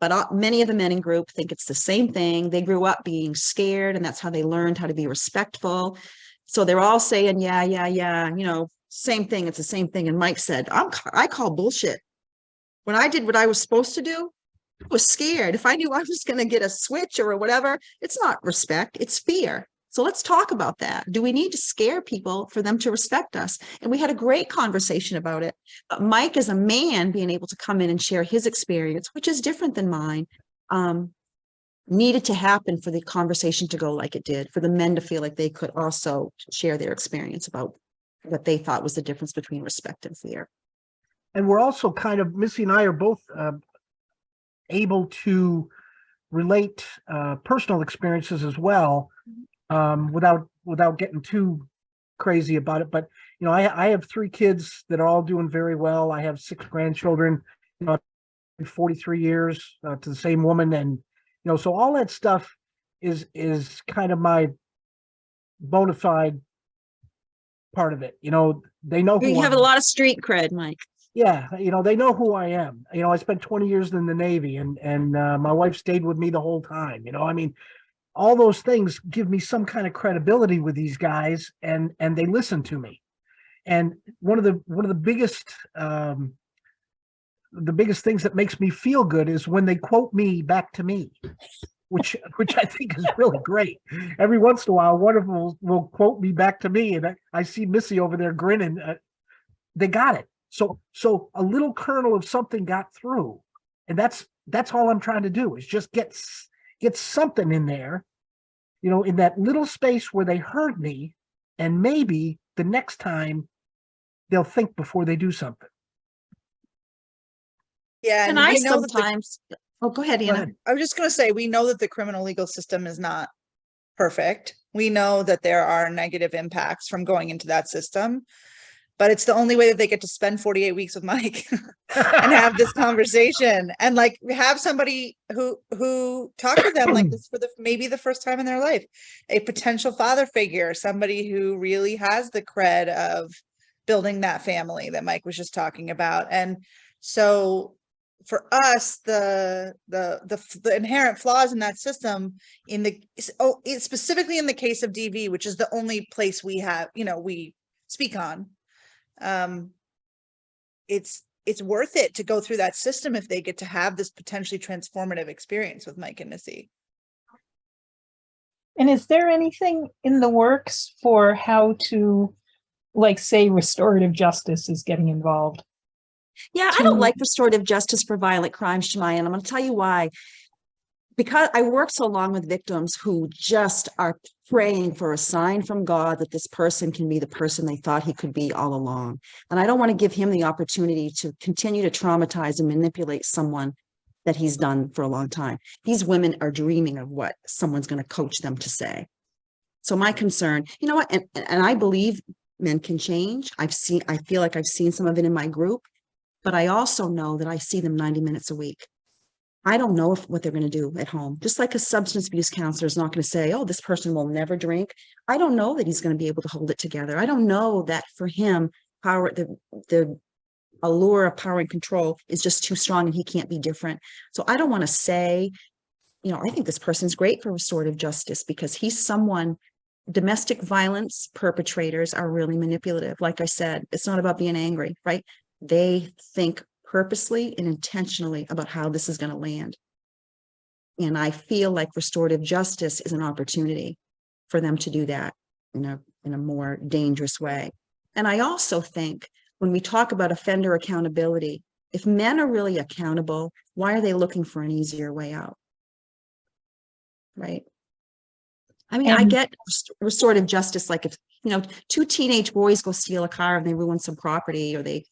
but many of the men in group think it's the same thing. They grew up being scared, and that's how they learned how to be respectful. So they're all saying, yeah, you know, same thing. It's the same thing. And Mike said, I call bullshit. When I did what I was supposed to do, I was scared. If I knew I was going to get a switch or whatever, it's not respect, it's fear. So let's talk about that. Do we need to scare people for them to respect us? And we had a great conversation about it. But Mike, as a man, being able to come in and share his experience, which is different than mine, needed to happen for the conversation to go like it did, for the men to feel like they could also share their experience about what they thought was the difference between respect and fear. And we're also kind of, Missy and I are both able to relate personal experiences as well, without getting too crazy about it. But, you know, I have 3 kids that are all doing very well. I have 6 grandchildren, you know, 43 years to the same woman. And, you know, so all that stuff is kind of my bona fide part of it. You know, they know who You have I a am. lot of street cred, Mike. Yeah, you know, they know who I am. You know, I spent 20 years in the Navy, and my wife stayed with me the whole time. You know, I mean, all those things give me some kind of credibility with these guys, and they listen to me. And one of the biggest things that makes me feel good is when they quote me back to me, which I think is really great. Every once in a while, one of them will quote me back to me, and I see Missy over there grinning. They got it. So a little kernel of something got through, and that's all I'm trying to do is just get something in there, you know, in that little space where they heard me, and maybe the next time they'll think before they do something. Yeah, And and I we know that sometimes, oh, go ahead, Go Anna. ahead. I was just going to say, we know that the criminal legal system is not perfect. We know that there are negative impacts from going into that system, but it's the only way that they get to spend 48 weeks with Mike and have this conversation and like have somebody who talk to them like this for maybe the first time in their life, a potential father figure, somebody who really has the cred of building that family that Mike was just talking about. And so for us, the inherent flaws in that system specifically in the case of DV, which is the only place we have, you know, we speak on, it's worth it to go through that system if they get to have this potentially transformative experience with Mike and Missy. And is there anything in the works for how to, like, say, restorative justice is getting involved? Yeah, I don't like restorative justice for violent crimes, Shemai, and I'm going to tell you why. Because I work so long with victims who just are praying for a sign from God that this person can be the person they thought he could be all along. And I don't want to give him the opportunity to continue to traumatize and manipulate someone that he's done for a long time. These women are dreaming of what someone's going to coach them to say. So my concern, you know what, and I believe men can change. I feel like I've seen some of it in my group, but I also know that I see them 90 minutes a week. I don't know what they're going to do at home. Just like a substance abuse counselor is not going to say, oh, this person will never drink. I don't know that he's going to be able to hold it together. I don't know that for him, the allure of power and control is just too strong and he can't be different. So I don't want to say, you know, I think this person's great for restorative justice because he's someone. Domestic violence perpetrators are really manipulative. Like I said, it's not about being angry, right? They think purposely and intentionally about how this is going to land. And I feel like restorative justice is an opportunity for them to do that in a more dangerous way. And I also think when we talk about offender accountability, if men are really accountable, why are they looking for an easier way out? Right? I mean, I get restorative justice, like if, you know, 2 teenage boys go steal a car and they ruin some property or they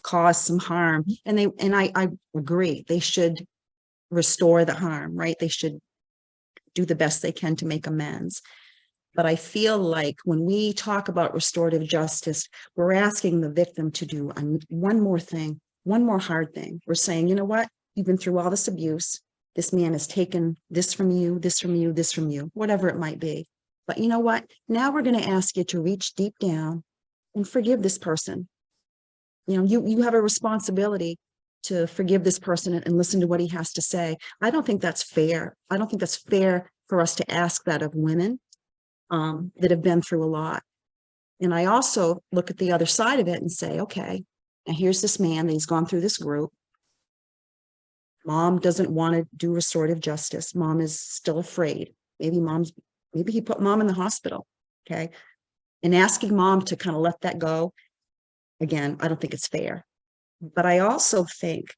cause some harm, and I agree, they should restore the harm, right? They should do the best they can to make amends. But I feel like when we talk about restorative justice, we're asking the victim to do one more thing, one more hard thing. We're saying, you know what? You've been through all this abuse. This man has taken this from you, this from you, this from you, whatever it might be. But you know what? Now we're going to ask you to reach deep down and forgive this person. You know, you have a responsibility to forgive this person and listen to what he has to say. I don't think that's fair. I don't think that's fair for us to ask that of women that have been through a lot. And I also look at the other side of it and say, okay, now here's this man that he's gone through this group. Mom doesn't want to do restorative justice. Mom is still afraid. Maybe he put mom in the hospital. Okay. And asking mom to kind of let that go. Again, I don't think it's fair. But I also think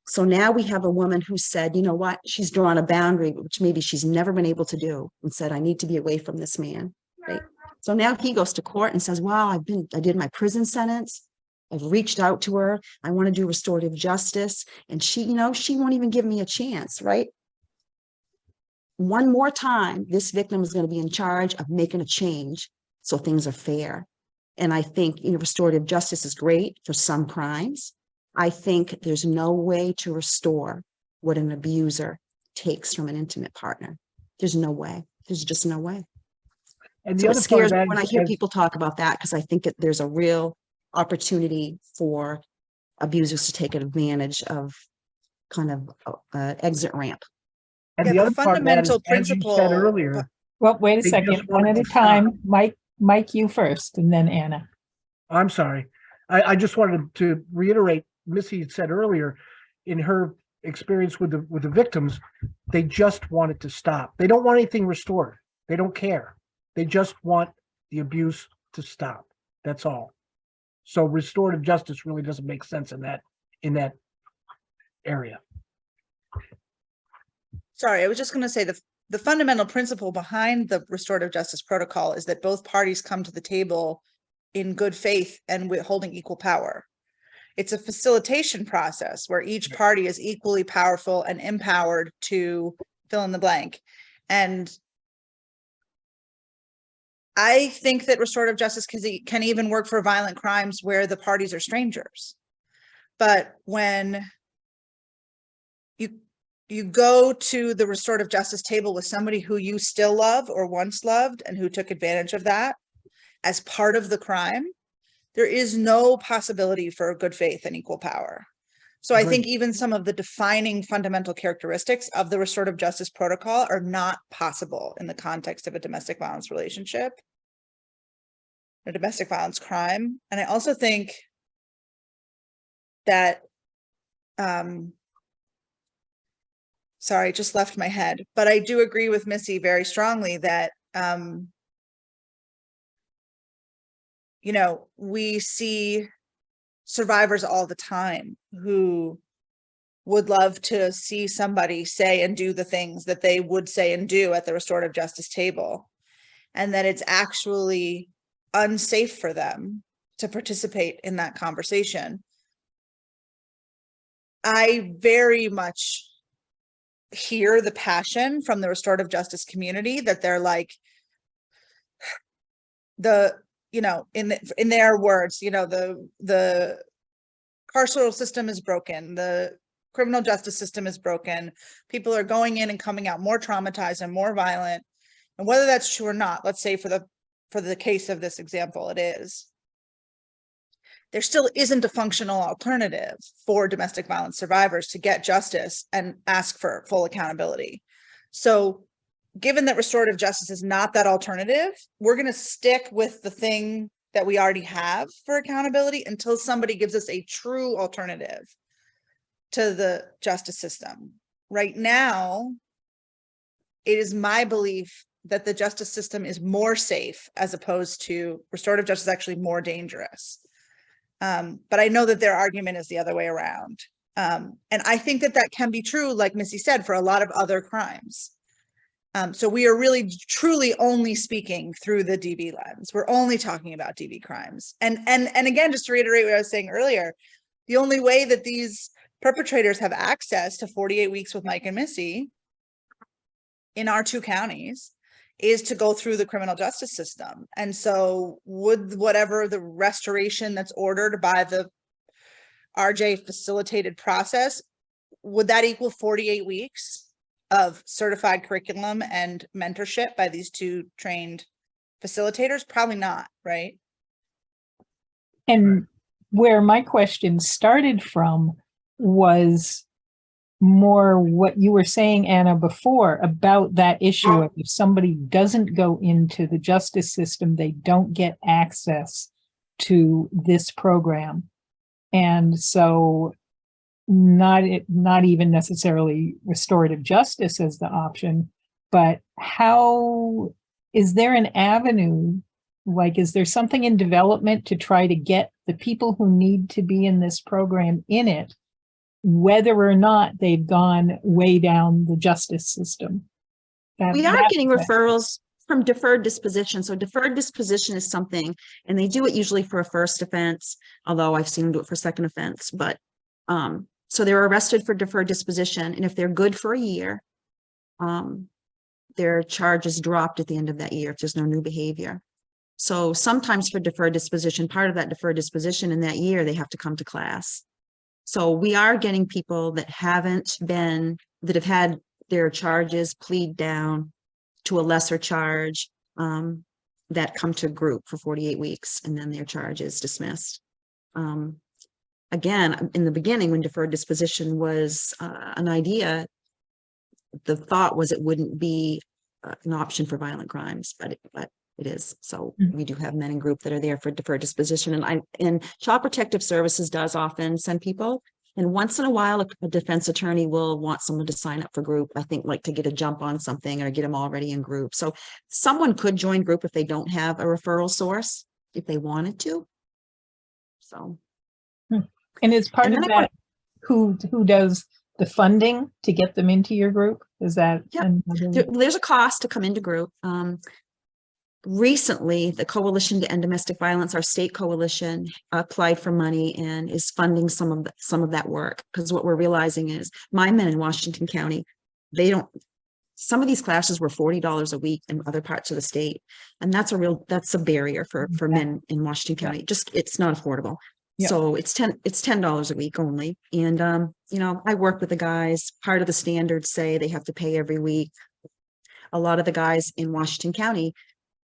So now we have a woman who said, you know what, she's drawn a boundary, which maybe she's never been able to do, and said, I need to be away from this man, right? So now he goes to court and says, wow, I did my prison sentence. I've reached out to her. I want to do restorative justice. And she, you know, she won't even give me a chance, right? One more time, this victim is going to be in charge of making a change so things are fair. And I think, you know, restorative justice is great for some crimes. I think there's no way to restore what an abuser takes from an intimate partner. There's no way. There's just no way. And So the it other part of scares me that when I is, hear people talk about that, because I think that there's a real opportunity for abusers to take advantage of kind of exit ramp. and Yeah, the the other part of that is, fundamental as you said principle- earlier, Well, wait a They second, just one wanted at a to stop. time. Mike, you first, and then Anna. I'm sorry. I just wanted to reiterate, Missy had said earlier, in her experience with the victims, they just want it to stop. They don't want anything restored. They don't care. They just want the abuse to stop. That's all. So restorative justice really doesn't make sense in that area. Sorry, I was just going to say the fundamental principle behind the restorative justice protocol is that both parties come to the table in good faith and with holding equal power. It's a facilitation process where each party is equally powerful and empowered to fill in the blank. And I think that restorative justice can even work for violent crimes where the parties are strangers. But when you go to the restorative justice table with somebody who you still love or once loved and who took advantage of that as part of the crime, there is no possibility for good faith and equal power. So I think even some of the defining fundamental characteristics of the restorative justice protocol are not possible in the context of a domestic violence relationship, a domestic violence crime. And I also think that, sorry, it just left my head, but I do agree with Missy very strongly that, you know, we see survivors all the time who would love to see somebody say and do the things that they would say and do at the restorative justice table, and that it's actually unsafe for them to participate in that conversation. I very much hear the passion from the restorative justice community that they're like, you know, in their words, you know, the carceral system is broken, the criminal justice system is broken, people are going in and coming out more traumatized and more violent. And whether that's true or not, let's say for the case of this example, it is. There still isn't a functional alternative for domestic violence survivors to get justice and ask for full accountability. So given that restorative justice is not that alternative, we're going to stick with the thing that we already have for accountability until somebody gives us a true alternative to the justice system. Right now, it is my belief that the justice system is more safe as opposed to restorative justice is actually more dangerous. But I know that their argument is the other way around. And I think that that can be true, like Missy said, for a lot of other crimes. So we are really truly only speaking through the DV lens. We're only talking about DV crimes. And again, just to reiterate what I was saying earlier, the only way that these perpetrators have access to 48 weeks with Mike and Missy in our 2 counties is to go through the criminal justice system. And so would whatever the restoration that's ordered by the RJ facilitated process, would that equal 48 weeks of certified curriculum and mentorship by these 2 trained facilitators? Probably not, right? And where my question started from was more what you were saying, Anna, before about that issue of if somebody doesn't go into the justice system, they don't get access to this program. And so not even necessarily restorative justice as the option, but how is there an avenue, like is there something in development to try to get the people who need to be in this program in it whether or not they've gone way down the justice system. We are That's getting the- referrals from deferred disposition. So deferred disposition is something, and they do it usually for a first offense, although I've seen them do it for second offense. But so they're arrested for deferred disposition, and if they're good for a year, their charge is dropped at the end of that year if there's no new behavior. So sometimes for deferred disposition, part of that deferred disposition in that year, they have to come to class. So we are getting people that that have had their charges plead down to a lesser charge, that come to group for 48 weeks, and then their charge is dismissed. Again, in the beginning, when deferred disposition was an idea, the thought was it wouldn't be an option for violent crimes, but it is. So we do have men in group that are there for deferred disposition, and Child Protective Services does often send people. And once in a while, a defense attorney will want someone to sign up for group, I think, like to get a jump on something or get them already in group. So someone could join group if they don't have a referral source, if they wanted to. So. And is part And of then I that who does the funding to get them into your group? Is that? Yep. another- There's a cost to come into group. Recently, the Coalition to End Domestic Violence, our state coalition, applied for money and is funding some of that work. Because what we're realizing is my men in Washington County, some of these classes were $40 a week in other parts of the state. And that's a barrier for men in Washington County. It's not affordable. Yeah. So it's $10 a week only. And, I work with the guys. Part of the standards say they have to pay every week. A lot of the guys in Washington County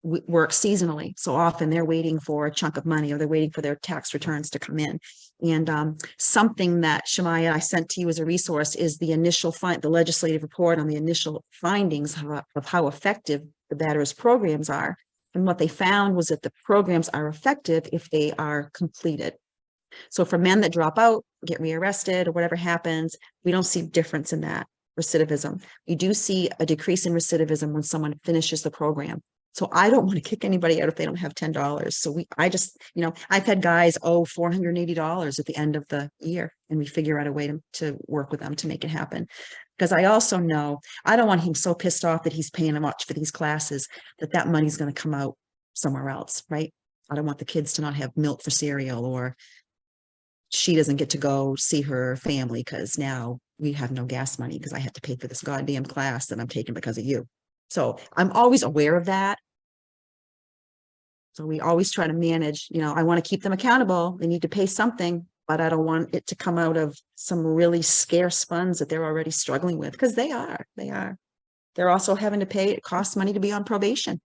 work seasonally. So often they're waiting for a chunk of money, or they're waiting for their tax returns to come in. And something that Shemaya, I sent to you as a resource is the legislative report on the initial findings of how effective the batterers programs are. And what they found was that the programs are effective if they are completed. So for men that drop out, get rearrested, or whatever happens, we don't see difference in that recidivism. We do see a decrease in recidivism when someone finishes the program. So I don't want to kick anybody out if they don't have $10. So I've had guys owe $480 at the end of the year, and we figure out a way to work with them to make it happen. Because I also know I don't want him so pissed off that he's paying much for these classes that money's going to come out somewhere else, right? I don't want the kids to not have milk for cereal, or she doesn't get to go see her family because now we have no gas money because I had to pay for this goddamn class that I'm taking because of you. So I'm always aware of that. So we always try to manage, I want to keep them accountable. They need to pay something, but I don't want it to come out of some really scarce funds that they're already struggling with, because they are. They're also having to pay, it costs money to be on probation.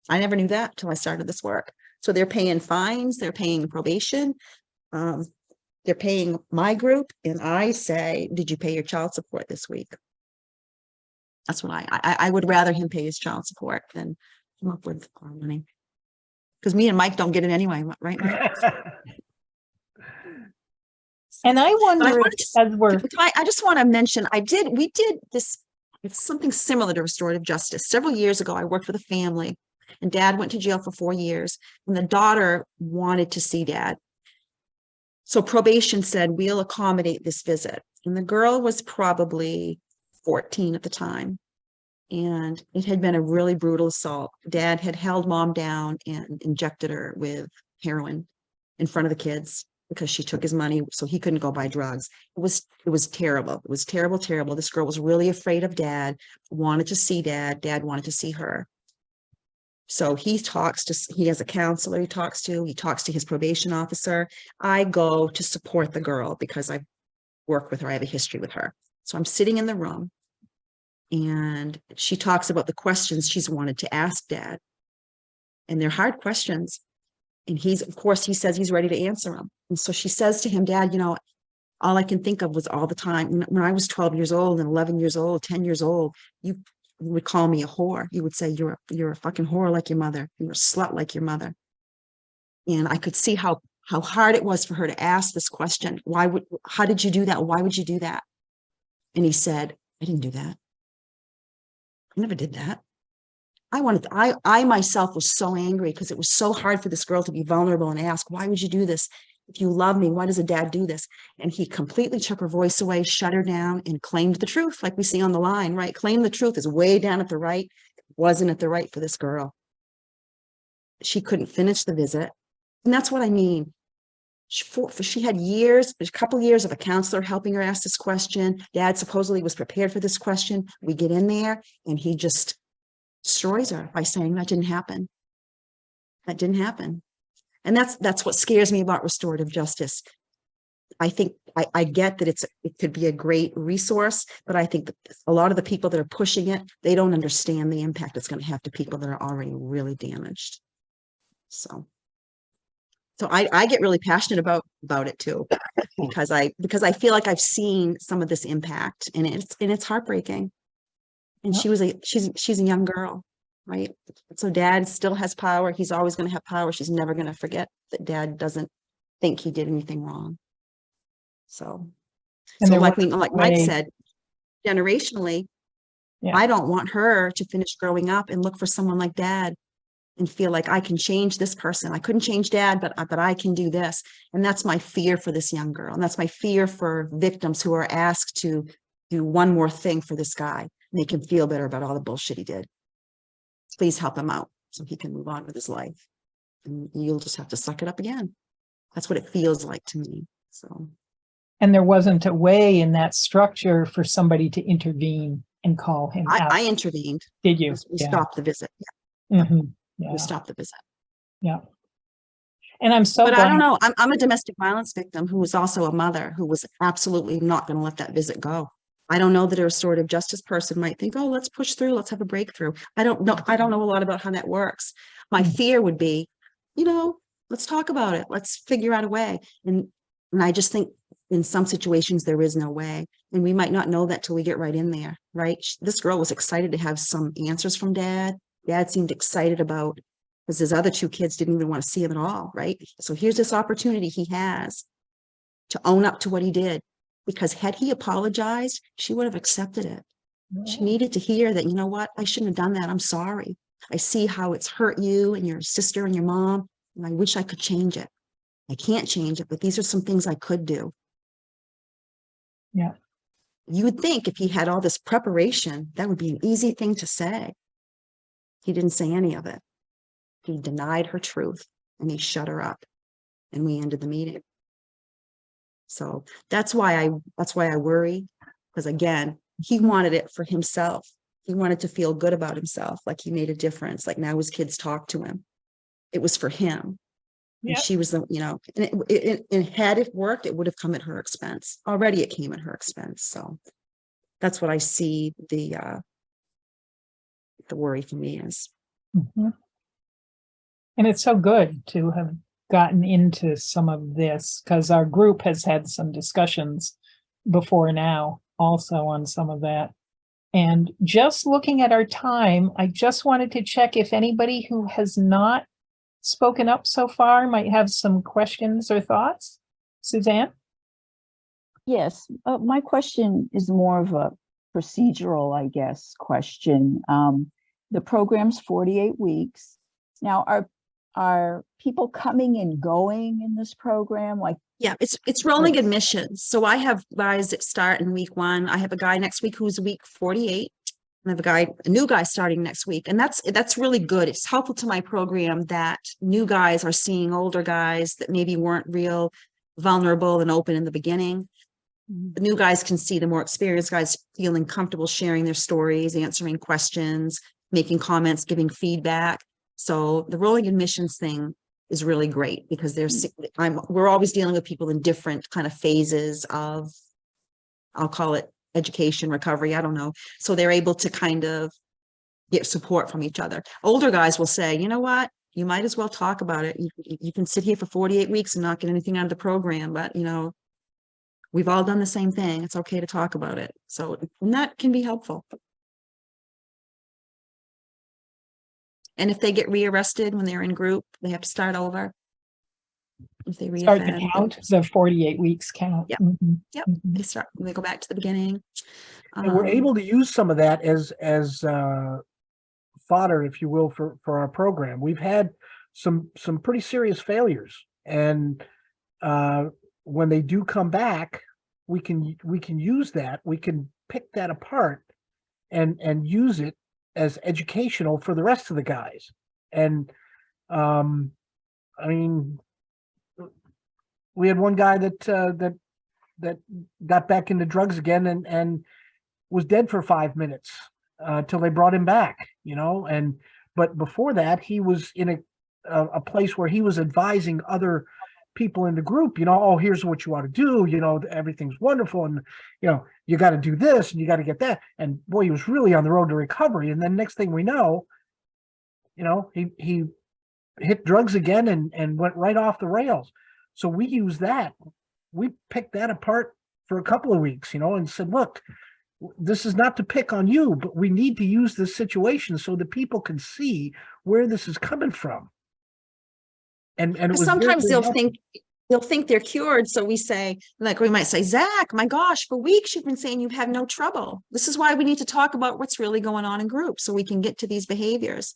I never knew that till I started this work. So they're paying fines, they're paying probation, they're paying my group, and I say, did you pay your child support this week? That's what I would rather him pay his child support than come up with our money. Because me and Mike don't get it anyway, right, Mike? And I wonder I just want to mention, we did this, it's something similar to restorative justice. Several years ago, I worked with a family, and dad went to jail for 4 years, and the daughter wanted to see dad. So probation said, we'll accommodate this visit. And the girl was probably 14 at the time. And it had been a really brutal assault. Dad had held mom down and injected her with heroin in front of the kids because she took his money, so he couldn't go buy drugs. It was terrible. It was terrible, terrible. This girl was really afraid of dad, wanted to see dad. Dad wanted to see her. So he has a counselor he talks to his probation officer. I go to support the girl because I work with her. I have a history with her. So I'm sitting in the room, and she talks about the questions she's wanted to ask dad. And they're hard questions. And he says he's ready to answer them. And so she says to him, Dad, all I can think of was all the time when I was 12 years old and 11 years old, 10 years old, you would call me a whore. You would say, you're a fucking whore like your mother. You're a slut like your mother. And I could see how hard it was for her to ask this question. How did you do that? Why would you do that? And he said, I didn't do that. I never did that. I myself was so angry because it was so hard for this girl to be vulnerable and ask, why would you do this? If you love me, why does a dad do this? And he completely took her voice away, shut her down, and claimed the truth, like we see on the line, right? Claim the truth is way down at the right. Wasn't at the right for this girl. She couldn't finish the visit. And that's what I mean. She had years, a couple years of a counselor helping her ask this question. Dad supposedly was prepared for this question. We get in there and he just destroys her by saying that didn't happen. That didn't happen. And that's what scares me about restorative justice. I think I get that it could be a great resource, but I think that a lot of the people that are pushing it, they don't understand the impact it's going to have to people that are already really damaged. So I get really passionate about it too, because I feel like I've seen some of this impact, and it's heartbreaking. And Yep. she's a young girl, right? So dad still has power. He's always going to have power. She's never going to forget that dad doesn't think he did anything wrong. So And like Mike way- said, generationally, Yeah. I don't want her to finish growing up and look for someone like dad and feel like I can change this person. I couldn't change dad, but I can do this. And that's my fear for this young girl. And that's my fear for victims who are asked to do one more thing for this guy, make him feel better about all the bullshit he did. Please help him out so he can move on with his life. And you'll just have to suck it up again. That's what it feels like to me. So. And there wasn't a way in that structure for somebody to intervene and call him out. I intervened. Did you? We Yeah. stopped the visit. Mhm. Yeah. We stopped the visit. Yeah. And I'm so But glad. I don't know. I'm a domestic violence victim who was also a mother who was absolutely not going to let that visit go. I don't know that a restorative justice person might think, oh, let's push through. Let's have a breakthrough. I don't know a lot about how that works. My fear would be, let's talk about it. Let's figure out a way. And I just think in some situations, there is no way. And we might not know that till we get right in there, right? This girl was excited to have some answers from dad. Dad seemed excited about, because his other two kids didn't even want to see him at all, right? So here's this opportunity he has to own up to what he did, because had he apologized, she would have accepted it. She needed to hear that, you know what, I shouldn't have done that. I'm sorry. I see how it's hurt you and your sister and your mom, and I wish I could change it. I can't change it, but these are some things I could do. Yeah. You would think if he had all this preparation, that would be an easy thing to say. He didn't say any of it. He denied her truth and he shut her up, and we ended the meeting. So that's why I worry, because again, he wanted it for himself. He wanted to feel good about himself, like he made a difference, like now his kids talk to him. It was for him. Yeah. And she was the, and had it worked, it would have come at her expense. Already it came at her expense. So that's what I see the worry for me is. Mhm. And it's so good to have gotten into some of this, because our group has had some discussions before now also on some of that. And just looking at our time, I just wanted to check if anybody who has not spoken up so far might have some questions or thoughts. Suzanne? Yes, my question is more of a procedural, I guess, question. The program's 48 weeks. Now, are people coming and going in this program? Like, Yeah, it's rolling admissions. So I have guys that start in week 1. I have a guy next week who's week 48. I have a new guy starting next week. And that's really good. It's helpful to my program that new guys are seeing older guys that maybe weren't real vulnerable and open in the beginning. The new guys can see the more experienced guys feeling comfortable sharing their stories, answering questions, making comments, giving feedback. So the rolling admissions thing is really great, because we're always dealing with people in different kind of phases of, I'll call it education, recovery, I don't know. So they're able to kind of get support from each other. Older guys will say, you know what, you might as well talk about it. You can sit here for 48 weeks and not get anything out of the program, but we've all done the same thing. It's okay to talk about it. So, and that can be helpful. And if they get rearrested when they're in group, they have to start over. If they Start the reoffend, count, the 48 weeks count. Yep. Mhm. Yep. Mhm. They go back to the beginning. And we're able to use some of that as fodder, if you will, for our program. We've had some pretty serious failures, and when they do come back, we can use that. We can pick that apart and use it as educational for the rest of the guys. And I mean, we had one guy that got back into drugs again and was dead for 5 minutes till they brought him back, you know. And but before that, he was in a place where he was advising other people in the group, you know, oh, here's what you ought to do, you know, everything's wonderful, and you know, you got to do this and you got to get that. And boy, he was really on the road to recovery. And then next thing we know, you know, he hit drugs again and went right off the rails. So we used that. We picked that apart for a couple of weeks, you know, and said, look, this is not to pick on you, but we need to use this situation so that people can see where this is coming from. And it was sometimes very, very they'll think they're cured. So we say, like, we might say, Zach, my gosh, for weeks you've been saying you've had no trouble. This is why we need to talk about what's really going on in groups so we can get to these behaviors.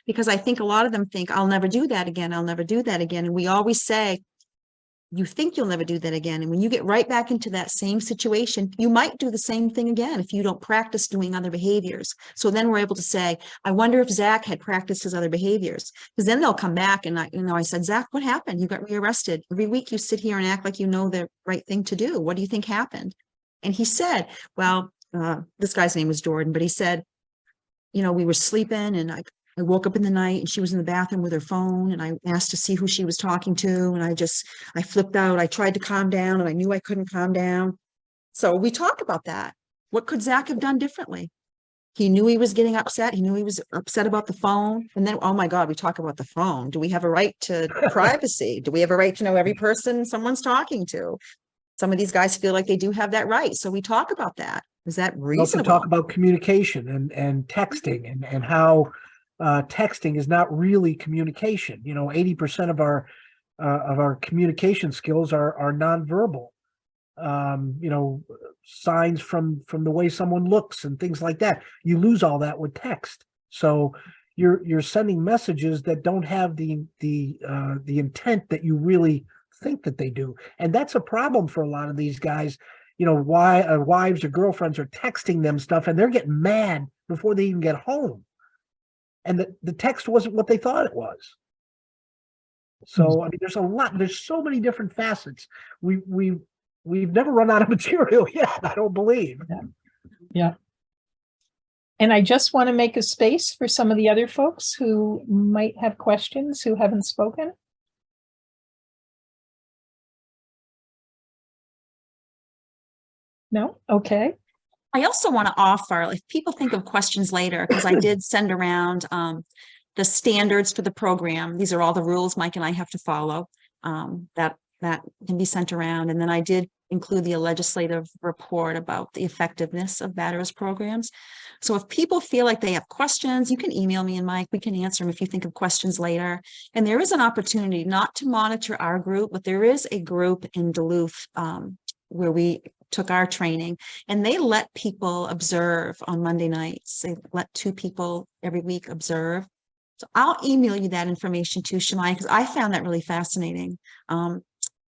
Because I think a lot of them think, I'll never do that again. I'll never do that again. And we always say, you think you'll never do that again. And when you get right back into that same situation, you might do the same thing again if you don't practice doing other behaviors. So then we're able to say, I wonder if Zach had practiced his other behaviors. Because then they'll come back and I said, Zach, what happened? You got rearrested. Every week you sit here and act like you know the right thing to do. What do you think happened? And he said, well, this guy's name was Jordan, but he said, you know, we were sleeping and I woke up in the night and she was in the bathroom with her phone and I asked to see who she was talking to. And I flipped out. I tried to calm down and I knew I couldn't calm down. So we talk about that. What could Zach have done differently? He knew he was getting upset. He knew he was upset about the phone. And then, oh my God, we talk about the phone. Do we have a right to privacy? Do we have a right to know every person someone's talking to? Some of these guys feel like they do have that right. So we talk about that. Is that reasonable? We also talk about communication and texting and how texting is not really communication. You know, 80% of our communication skills are nonverbal. You know, signs from the way someone looks and things like that. You lose all that with text. So you're sending messages that don't have the intent that you really think that they do, and that's a problem for a lot of these guys. You know, why wives or girlfriends are texting them stuff, and they're getting mad before they even get home. And the text wasn't what they thought it was. So, I mean, there's so many different facets. We've never run out of material yet, I don't believe. Yeah. And I just want to make a space for some of the other folks who might have questions who haven't spoken. No? Okay. I also want to offer, if people think of questions later, because I did send around the standards for the program. These are all the rules Mike and I have to follow. That can be sent around. And then I did include the legislative report about the effectiveness of batterers programs. So if people feel like they have questions, you can email me and Mike. We can answer them if you think of questions later. And there is an opportunity not to monitor our group, but there is a group in Duluth where we took our training, and they let people observe on Monday nights. They let 2 people every week observe. So I'll email you that information too, Shemai, because I found that really fascinating.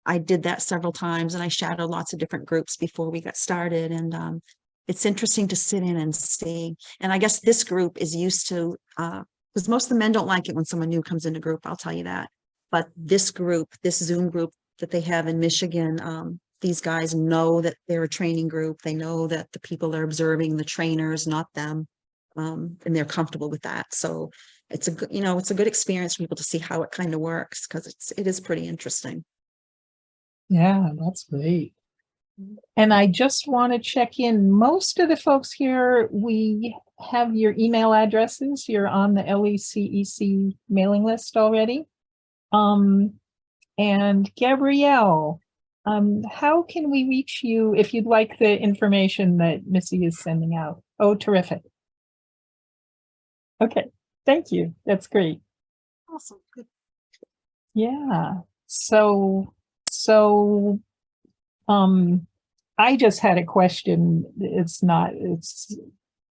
I did that several times and I shadowed lots of different groups before we got started. And it's interesting to sit in and see. And I guess this group is used to, because most of the men don't like it when someone new comes in a group, I'll tell you that. But this group, this Zoom group that they have in Michigan, these guys know that they're a training group. They know that the people they're observing, the trainers, not them, and they're comfortable with that. So it's a good, you know, it's a good experience for people to see how it kind of works, because it is pretty interesting. Yeah, that's great. And I just want to check in. Most of the folks here, we have your email addresses. You're on the LECEC mailing list already. And Gabrielle, how can we reach you if you'd like the information that Missy is sending out? Oh, terrific. Okay, thank you. That's great. Awesome. Good. Yeah. So I just had a question.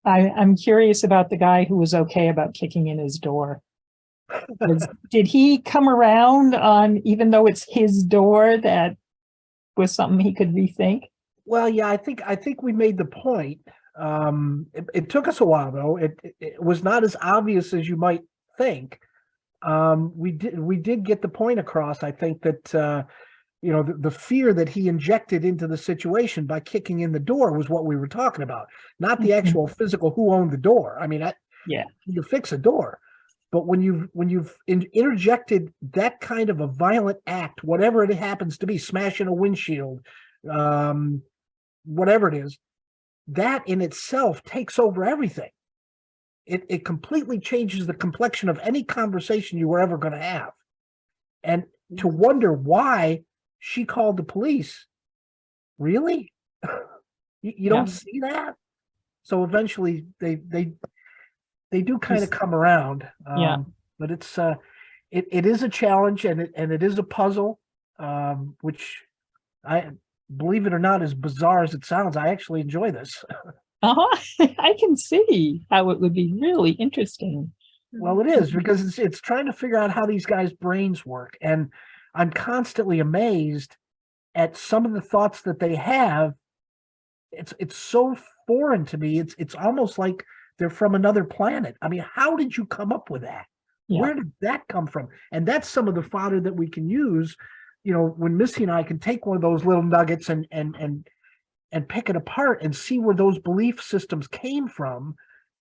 I'm curious about the guy who was okay about kicking in his door. Did he come around on, even though it's his door, that was something he could rethink? Well, yeah, I think we made the point. It took us a while though. It was not as obvious as you might think. We did get the point across. I think that the fear that he injected into the situation by kicking in the door was what we were talking about, not the actual physical who owned the door. I mean, Yeah. you fix a door, but when you've interjected that kind of a violent act, whatever it happens to be, smashing a windshield, whatever it is, that in itself takes over everything. It completely changes the complexion of any conversation you were ever going to have. And to wonder why she called the police, really? You don't see that? So eventually they do kind of come around. Yeah. But it is a challenge, and it is a puzzle, which, I believe it or not, as bizarre as it sounds, I actually enjoy this. I can see how it would be really interesting. Well, it is, because it's trying to figure out how these guys' brains work. And I'm constantly amazed at some of the thoughts that they have. It's so foreign to me. It's almost like they're from another planet. I mean, how did you come up with that? Yeah. Where did that come from? And that's some of the fodder that we can use, when Missy and I can take one of those little nuggets and pick it apart and see where those belief systems came from,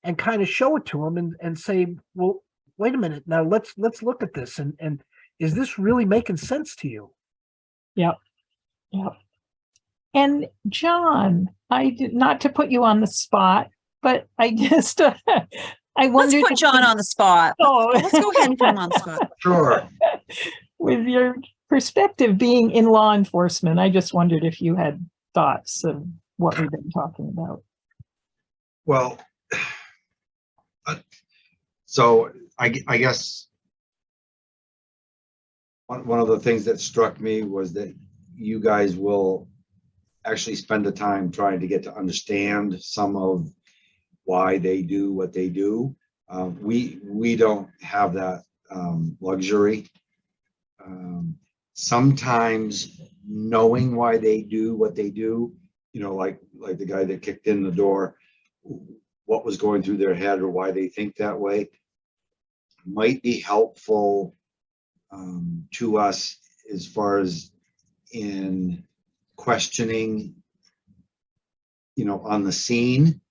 and kind of show it to them and say, well, wait a minute, now let's look at this, and is this really making sense to you? Yep. Yep. And John, not to put you on the spot, but I just, I Let's wondered. put John on the spot. Oh. Let's go ahead and put him on the spot. Sure. With your perspective being in law enforcement, I just wondered if you had thoughts of what we've been talking about. Well, so I guess one of the things that struck me was that you guys will actually spend the time trying to get to understand some of why they do what they do. We don't have that luxury. Sometimes knowing why they do what they do, like the guy that kicked in the door, what was going through their head or why they think that way, might be helpful to us as far as in questioning, on the scene.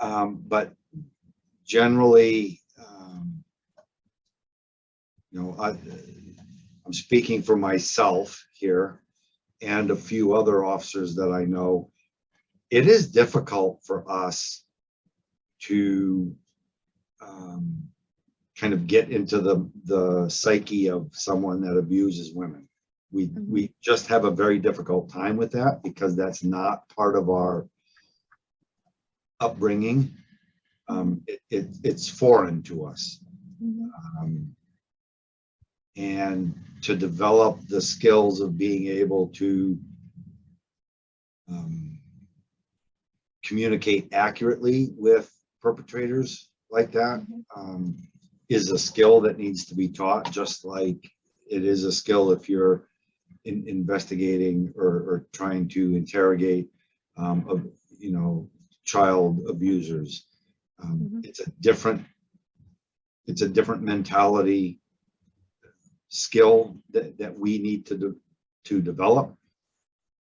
But generally, I'm speaking for myself here and a few other officers that I know. It is difficult for us to kind of get into the psyche of someone that abuses women. We just have a very difficult time with that because that's not part of our upbringing. It's foreign to us. And to develop the skills of being able to communicate accurately with perpetrators like that is a skill that needs to be taught, just like it is a skill if you're investigating or trying to interrogate child abusers. It's a different mentality skill that we need to develop.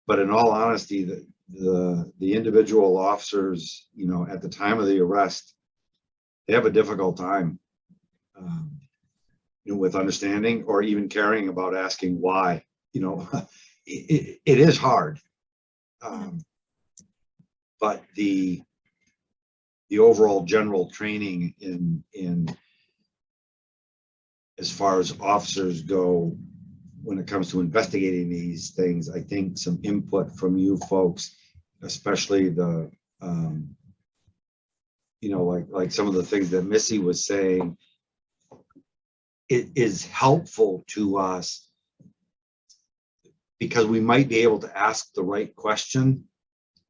But in all honesty, the individual officers, at the time of the arrest, they have a difficult time with understanding or even caring about asking why. It is hard, but the overall general training in as far as officers go, when it comes to investigating these things, I think some input from you folks, especially the, like some of the things that Missy was saying, it is helpful to us because we might be able to ask the right question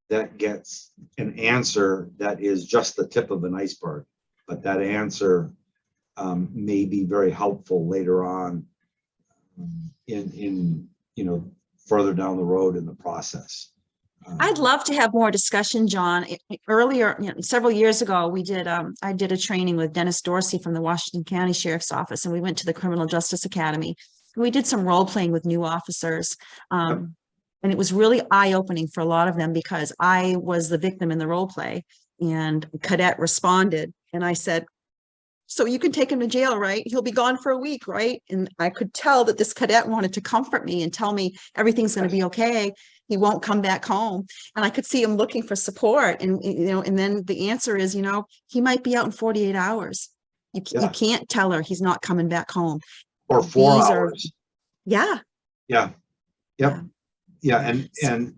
that gets an answer that is just the tip of an iceberg, but that answer may be very helpful later on in further down the road in the process. I'd love to have more discussion, John. Earlier, several years ago, I did a training with Dennis Dorsey from the Washington County Sheriff's Office, and we went to the Criminal Justice Academy. We did some role playing with new officers. And it was really eye-opening for a lot of them because I was the victim in the role play, and a cadet responded, and I said, "So you can take him to jail, right? He'll be gone for a week, right?" And I could tell that this cadet wanted to comfort me and tell me everything's going to be okay. He won't come back home. And I could see him looking for support. And, and then the answer is, he might be out in 48 hours. You can't tell her he's not coming back home. Or 4 hours. Yeah. Yeah. Yep. Yeah. And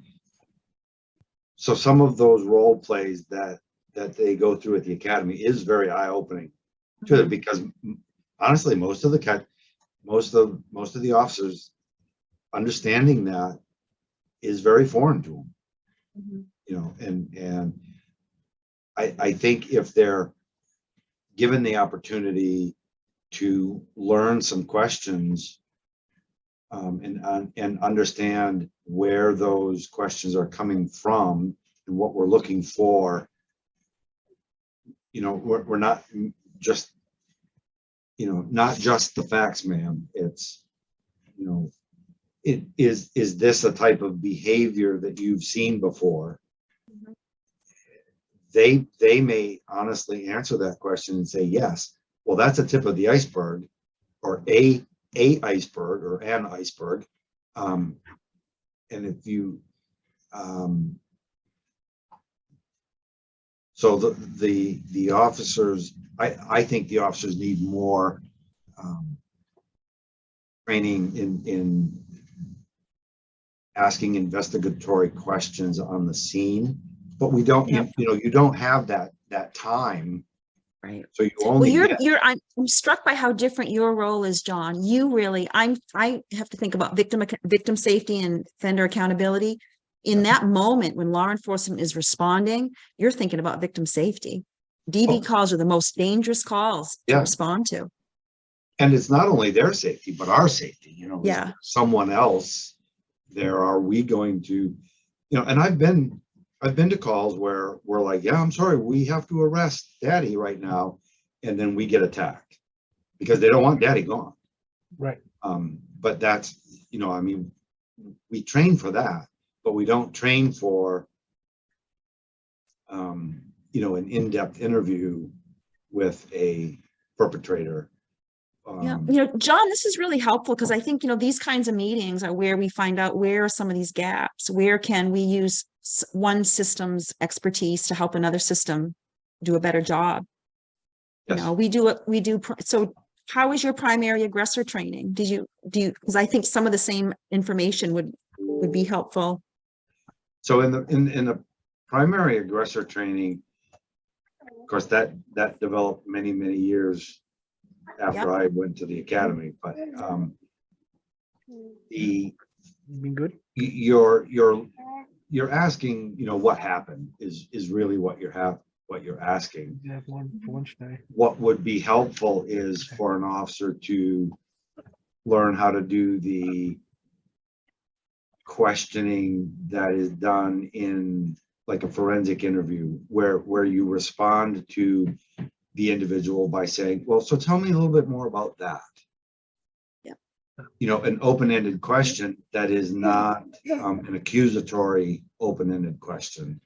so some of those role plays that they go through at the academy is very eye-opening to them, because honestly, most of the officers understanding that is very foreign to them. And I think if they're given the opportunity to learn some questions and understand where those questions are coming from and what we're looking for, we're not just, not just the facts, ma'am. It's, is this a type of behavior that you've seen before? They may honestly answer that question and say yes. Well, that's a tip of the iceberg, or a iceberg, or an iceberg. And if you so the officers, I think the officers need more training in asking investigatory questions on the scene, but we don't, you don't have that time. Right. So you only I'm struck by how different your role is, John. I have to think about victim safety and offender accountability. In that moment when law enforcement is responding, you're thinking about victim safety. DV calls are the most dangerous calls to respond to. And it's not only their safety, but our safety. Someone else there, are we going to, and I've been to calls where we're like, yeah, I'm sorry, we have to arrest daddy right now. And then we get attacked because they don't want daddy gone. Right. But that's, we train for that, but we don't train for, an in-depth interview with a perpetrator. John, this is really helpful because I think, these kinds of meetings are where we find out where are some of these gaps, where can we use one system's expertise to help another system do a better job. Yes. We do. So how is your primary aggressor training? Do you, because I think some of the same information would be helpful. So in the primary aggressor training, of course, that developed many years after I went to the academy, but you're asking, what happened is really what you're asking. Yeah, for lunch day. What would be helpful is for an officer to learn how to do the questioning that is done in like a forensic interview, where you respond to the individual by saying, well, so tell me a little bit more about that. An open-ended question that is not an accusatory open-ended question.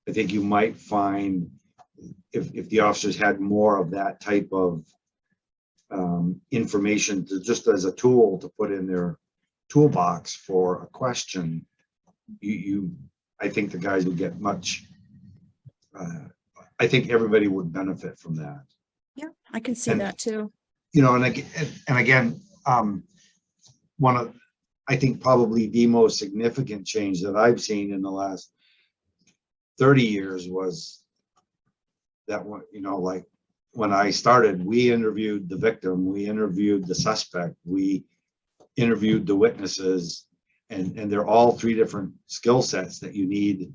I think you might find if the officers had more of that type of information just as a tool to put in their toolbox for a question, I think the guys would get much, I think everybody would benefit from that. Yeah, I can see that too. And again, one of, I think probably the most significant change that I've seen in the last 30 years was that one, like when I started, we interviewed the victim, we interviewed the suspect, we interviewed the witnesses, and they're all three different skill sets that you need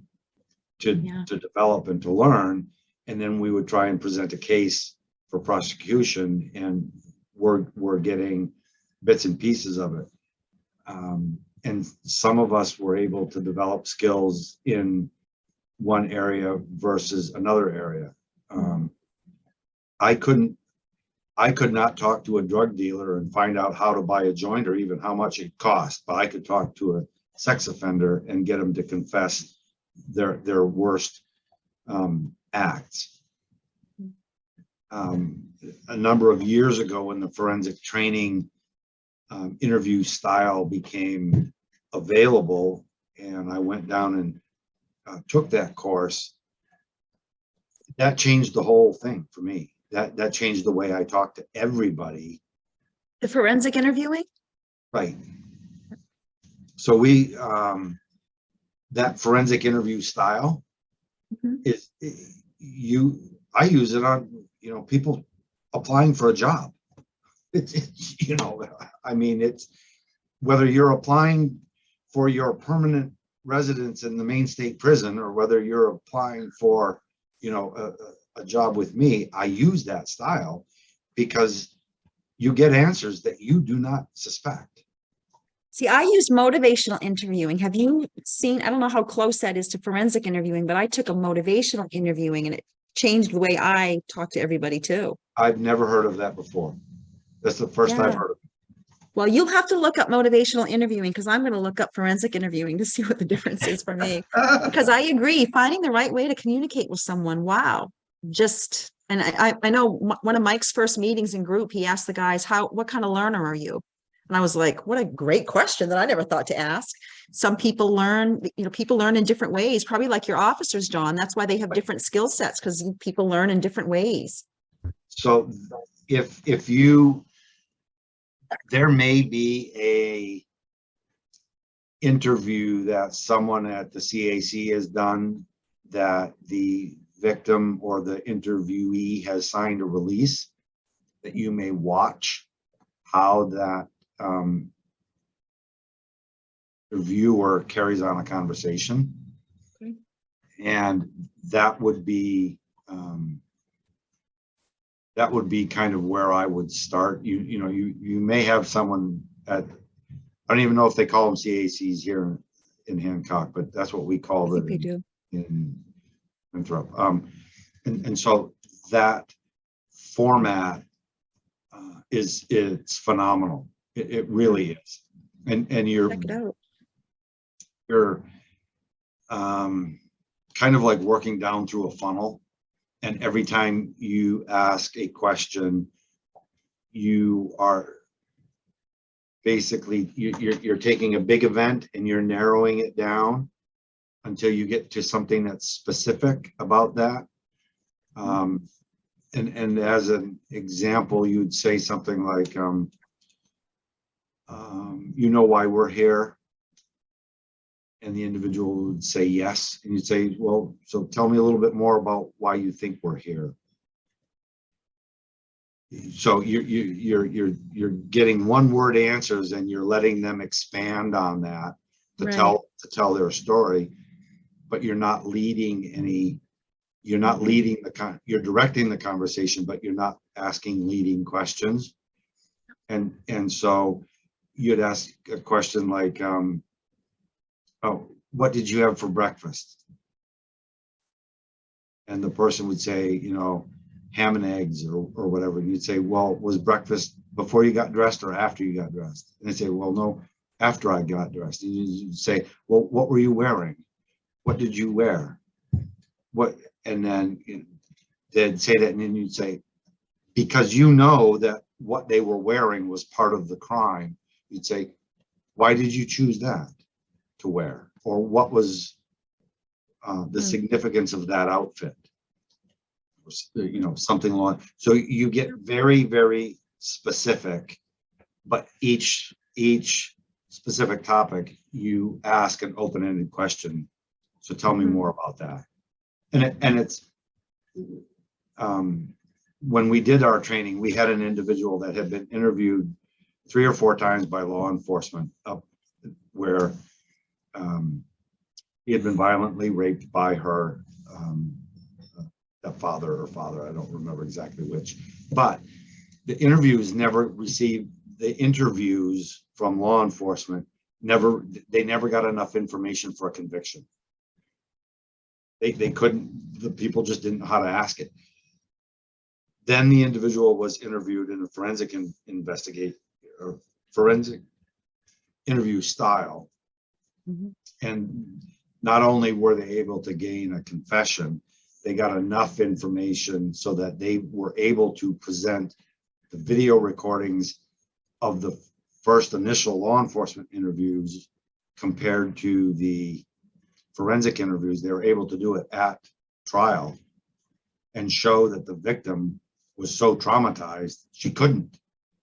to develop and to learn. And then we would try and present a case for prosecution, and we're getting bits and pieces of it. And some of us were able to develop skills in one area versus another area. I could not talk to a drug dealer and find out how to buy a joint or even how much it cost, but I could talk to a sex offender and get them to confess their worst acts. A number of years ago, when the forensic training interview style became available, and I went down and took that course, that changed the whole thing for me. That changed the way I talk to everybody. The forensic interviewing? Right. So we, that forensic interview style is I use it on, people applying for a job. It's I mean, it's whether you're applying for your permanent residence in the Maine State Prison, or whether you're applying for, a job with me, I use that style because you get answers that you do not suspect. See, I use motivational interviewing. Have you seen, I don't know how close that is to forensic interviewing, but I took a motivational interviewing and it changed the way I talk to everybody too. I've never heard of that before. That's the first I've heard of it. Well, you'll have to look up motivational interviewing, because I'm going to look up forensic interviewing to see what the difference is for me. Because I agree, finding the right way to communicate with someone. Wow. And I know one of Mike's first meetings in group, he asked the guys, what kind of learner are you? And I was like, what a great question that I never thought to ask. Some people learn, people learn in different ways, probably like your officers, John. That's why they have different skill sets, because people learn in different ways. So if there may be a interview that someone at the CAC has done that the victim or the interviewee has signed a release, that you may watch how that reviewer carries on a conversation. Okay. And that would be kind of where I would start. You may have someone at, I don't even know if they call them CACs here in Hancock, but that's what we call it. They do. In Winthrop. And so that format it's phenomenal. It really is. And Check it out. you're kind of like working down through a funnel. And every time you ask a question, you are basically, you're taking a big event and you're narrowing it down until you get to something that's specific about that. And as an example, you'd say something like, why we're here? And the individual would say yes. And you'd say, well, so tell me a little bit more about why you think we're here. So you're getting one word answers, and you're letting them expand on that to tell their story, but you're not leading any, you're directing the conversation, but you're not asking leading questions. And so you'd ask a question like, oh, what did you have for breakfast? And the person would say, ham and eggs or whatever. And you'd say, well, was breakfast before you got dressed or after you got dressed? And they'd say, well, no, after I got dressed. And you'd say, well, what were you wearing? What did you wear? What? And then they'd say that, and then you'd say, because you know that what they were wearing was part of the crime. You'd say, why did you choose that to wear? Or what was the significance of that outfit? Something along. So you get very, very specific, but each specific topic, you ask an open-ended question. So tell me more about that. And it's when we did our training, we had an individual that had been interviewed 3 or 4 times by law enforcement where he had been violently raped by her father or father, I don't remember exactly which, but the interviews never received, the interviews from law enforcement they never got enough information for a conviction. They couldn't, the people just didn't know how to ask it. Then the individual was interviewed in a forensic forensic interview style. Mhm. And not only were they able to gain a confession, they got enough information so that they were able to present the video recordings of the first initial law enforcement interviews compared to the forensic interviews. They were able to do it at trial and show that the victim was so traumatized she couldn't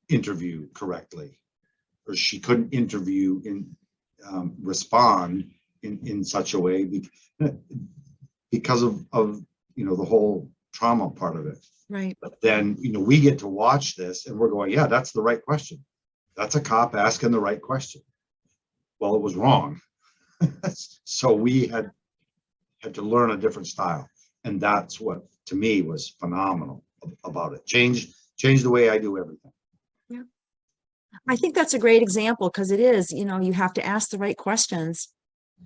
interview correctly, or she couldn't interview in respond in such a way because of the whole trauma part of it. Right. But then we get to watch this and we're going, yeah, that's the right question. That's a cop asking the right question. Well, it was wrong. So we had to learn a different style, and that's what to me was phenomenal about it. Change the way I do everything. Yeah, I think that's a great example, because it is, you have to ask the right questions.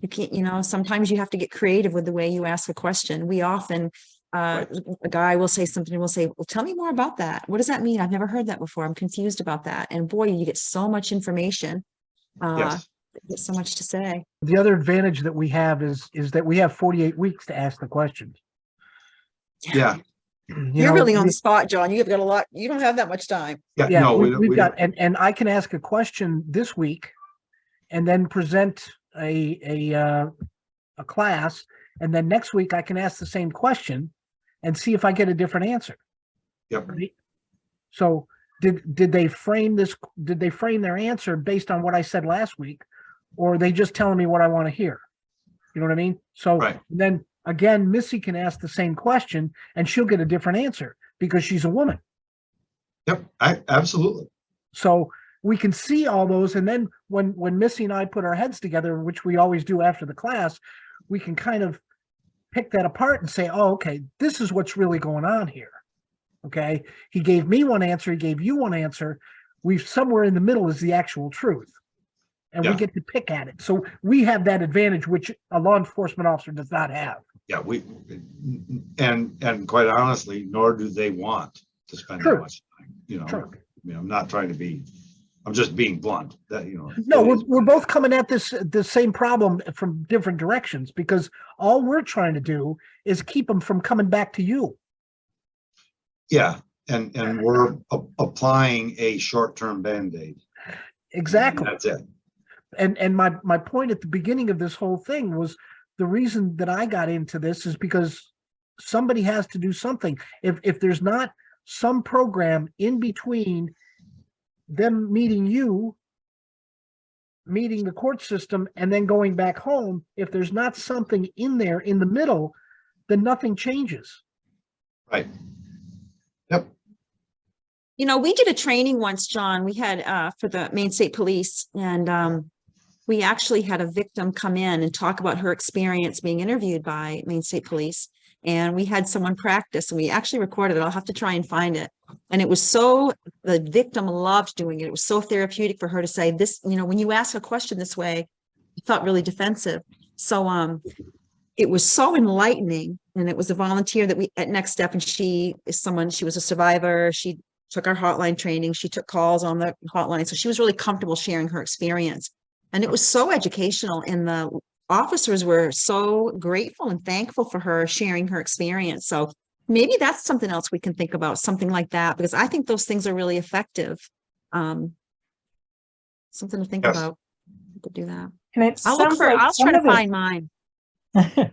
You can't, sometimes you have to get creative with the way you ask a question. We often Right. a guy will say something and we'll say, well, tell me more about that. What does that mean? I've never heard that before. I'm confused about that. And boy, you get so much information. Yes. There's so much to say. The other advantage that we have is that we have 48 weeks to ask the questions. Yeah. You're really on the spot, John. You've got a lot. You don't have that much time. Yeah. Yeah, No, we've got, don't. and I can ask a question this week and then present a class, and then next week I can ask the same question and see if I get a different answer. Yep. Right? So did they frame their answer based on what I said last week, or are they just telling me what I want to hear? You know what I mean? So Right. then again, Missy can ask the same question and she'll get a different answer because she's a woman. Yep. Absolutely. So we can see all those. And then when Missy and I put our heads together, which we always do after the class, we can kind of pick that apart and say, oh, okay, this is what's really going on here. Okay. He gave me one answer. He gave you one answer. We've somewhere in the middle is the actual truth. And we Yeah. get to pick at it. So we have that advantage, which a law enforcement officer does not have. Yeah. And quite honestly, nor do they want to spend True. that much time, True. I'm not trying to be, I'm just being blunt that, No, it is we're what it both is. coming at the same problem from different directions, because all we're trying to do is keep them from coming back to you. Yeah. And we're applying a short-term Band-Aid. Exactly. That's it. And my point at the beginning of this whole thing was the reason that I got into this is because somebody has to do something. If there's not some program in between them meeting you, meeting the court system, and then going back home, if there's not something in there in the middle, then nothing changes. Right. Yep. We did a training once, John. We had for the Maine State Police, and we actually had a victim come in and talk about her experience being interviewed by Maine State Police. And we had someone practice, and we actually recorded it. I'll have to try and find it. And it was the victim loved doing it. It was so therapeutic for her to say this, when you ask a question this way, it felt really defensive. So it was so enlightening. And it was a volunteer that we at NextStep, and she was a survivor. She took our hotline training. She took calls on the hotline. So she was really comfortable sharing her experience. And it was so educational, and the officers were so grateful and thankful for her sharing her experience. So maybe that's something else we can think about, something like that, because I think those things are really effective. Something to think Yes. about. We could do that. And it I'll sounds like I'll some try to of it, find mine. and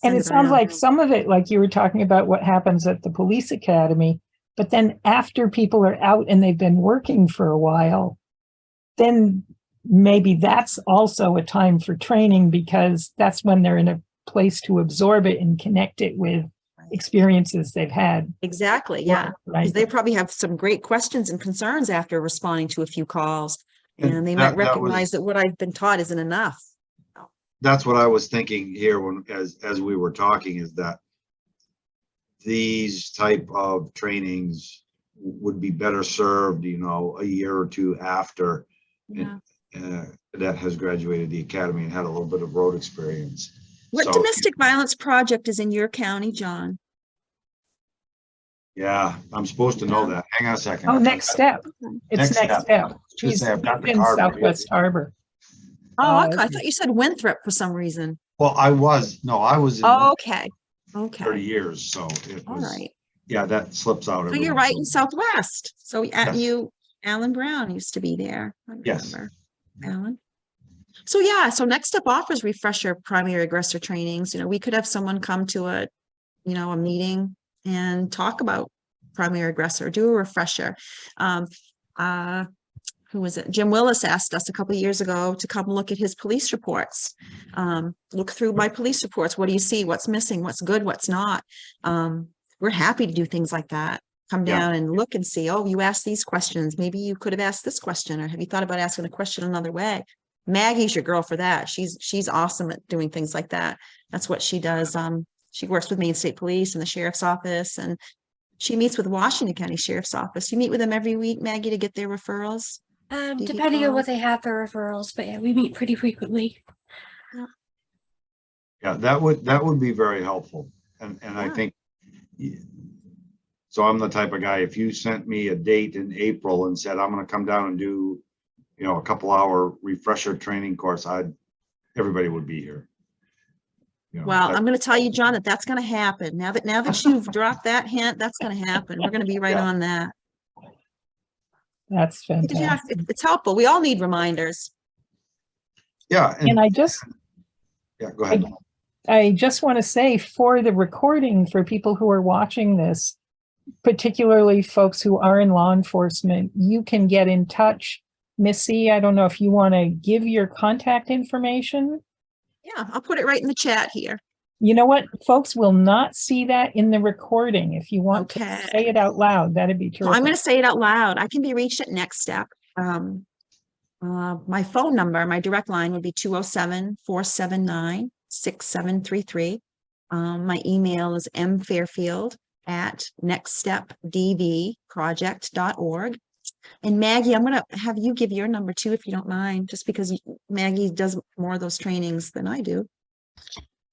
Send it sounds around. like some of it, like you were talking about what happens at the police academy, but then after people are out and they've been working for a while, then maybe that's also a time for training, because that's when they're in a place to absorb it and connect it with experiences they've had. Exactly. Yeah. Because Right. they probably have some great questions and concerns after responding to a few calls, and they might that recognize was- that what I've been taught isn't enough. That's what I was thinking here as we were talking, is that these type of trainings would be better served, a year or two after Yeah. that has graduated the academy and had a little bit of road experience. What So, domestic violence project is in your county, John? yeah, I'm supposed to know that. Hang on a second. Oh, next step. It's Next next step. step. Should He's say I've got the in card. Southwest Harbor. Oh, Oh, okay. I okay. thought you said Winthrop for some reason. Well, I was in Okay. 30 Okay. years, so it All was, right. yeah, that slips out. So every you're once right in a in while. Southwest. So Yes. Alan Brown used to be there. I Yes. remember. Alan. So yeah, so Next Step offers refresher primary aggressor trainings. We could have someone come to a meeting and talk about primary aggressor, do a refresher. Who was it? Jim Willis asked us a couple of years ago to come look at his police reports. Look through my police reports. What do you see? What's missing? What's good? What's not? We're happy to do things like that. Come Yeah. down and look and see, oh, you asked these questions. Maybe you could have asked this question, or have you thought about asking a question another way? Maggie's your girl for that. She's awesome at doing things like that. That's what she does. She works with Maine State Police and the Sheriff's Office, and she meets with Washington County Sheriff's Office. You meet with them every week, Maggie, to get their referrals? DD Depending on referrals? what they have for referrals, but yeah, we meet pretty frequently. Yeah, that would be very helpful. And I Yeah. think, so I'm the type of guy, if you sent me a date in April and said, I'm gonna come down and do, a couple hour refresher training course, everybody would be here. Well, I'm going to tell you, John, that's going to happen. Now that you've dropped that hint, that's going to happen. We're going to be right Yeah. on that. That's Because, yeah, fantastic. it's helpful. We all need reminders. Yeah, And go ahead. I just want to say, for the recording, for people who are watching this, particularly folks who are in law enforcement, you can get in touch. Missy, I don't know if you want to give your contact information. Yeah, I'll put it right in the chat here. You know what? Folks will not see that in the recording. If you want to Okay. say it out loud, that'd be So I'm going terrific. to say it out loud. I can be reached at Next Step. My phone number, my direct line would be 207-479-6733. My email is mfairfield@nextstepdvproject.org. And Maggie, I'm going to have you give your number too, if you don't mind, just because Maggie does more of those trainings than I do.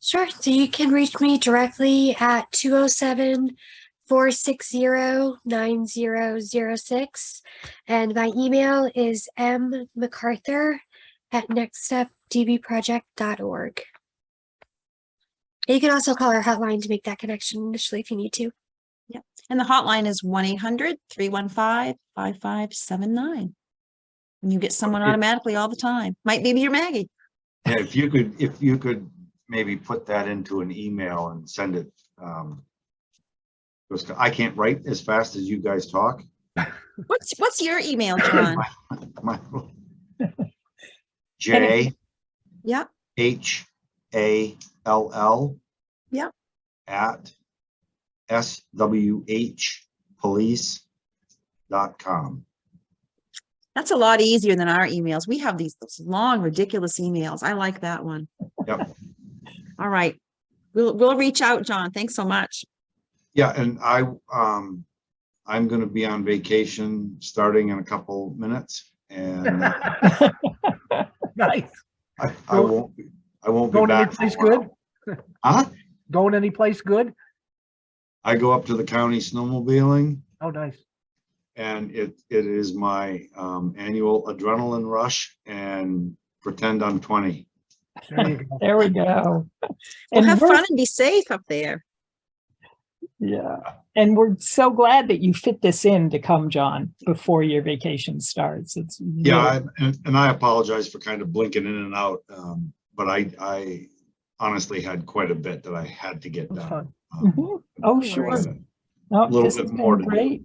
Sure. So you can reach me directly at 207-460-9006. And my email is mmcarthur@nextstepdvproject.org. You can also call our hotline to make that connection initially if you need to. Yep. And the hotline is 1-800-315-5579. And you get someone automatically all the time. Might be your Maggie. Yeah, if you could maybe put that into an email and send it. Because I can't write as fast as you guys talk. What's your email, John? My J Yep. HALL Yep. at swhpolice.com. That's a lot easier than our emails. We have those long, ridiculous emails. I like that one. Yep. All right. We'll reach out, John. Thanks so much. Yeah, and I'm going to be on vacation starting in a couple minutes, and Nice. I won't be Going back. anyplace good? Huh? Going anyplace good? I go up to the county snowmobiling, Oh, nice. and it is my annual adrenaline rush, and pretend I'm 20. There you go. There we go. Well, And have we're- fun and be safe up there. Yeah. And we're so glad that you fit this in to come, John, before your vacation starts. It's Yeah, and I apologize for kind of blinking in and out, but I honestly had quite a bit that I had to get That's done. fun. Mhm. Oh, No sure. worries. No, little this bit has more been to do. great.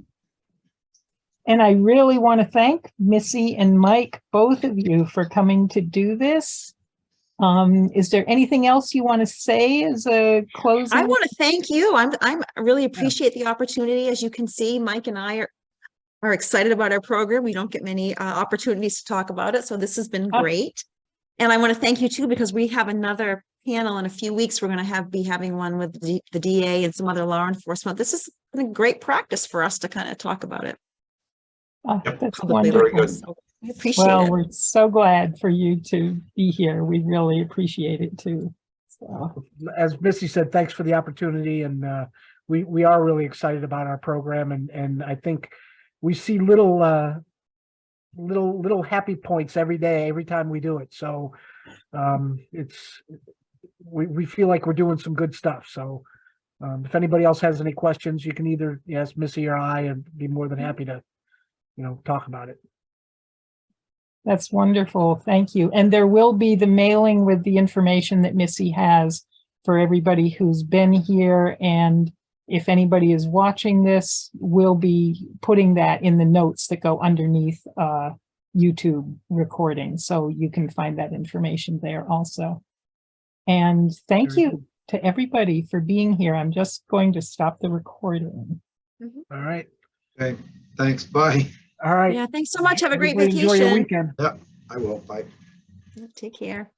And I really want to thank Missy and Mike, both of you, for coming to do this. Is there anything else you want to say as a closing? I want to thank you. I really appreciate the opportunity. As you can see, Mike and I are excited about our program. We don't get many opportunities to talk about it, so this has been great. And I want to thank you too, because we have another panel in a few weeks. We're going to be having one with the DA and some other law enforcement. This is a great practice for us to kind of talk about it. Oh, Yep. that's publicly. Very wonderful. good. So we appreciate Well, it. we're so glad for you to be here. We really appreciate it too. So, As Missy said, thanks for the opportunity, and we are really excited about our program, and I think we see little happy points every day, every time we do it. So we feel like we're doing some good stuff. So if anybody else has any questions, you can either ask Missy or I, and be more than happy to, talk about it. that's wonderful. Thank you. And there will be the mailing with the information that Missy has for everybody who's been here. And if anybody is watching this, we'll be putting that in the notes that go underneath YouTube recording. So you can find that information there also. And thank Very you good. to everybody for being here. I'm just going to stop the recording. All right. Okay, thanks, bye. All right. Yeah, thanks so much. Have a great Everybody enjoy your vacation. weekend. I will, bye. Take care.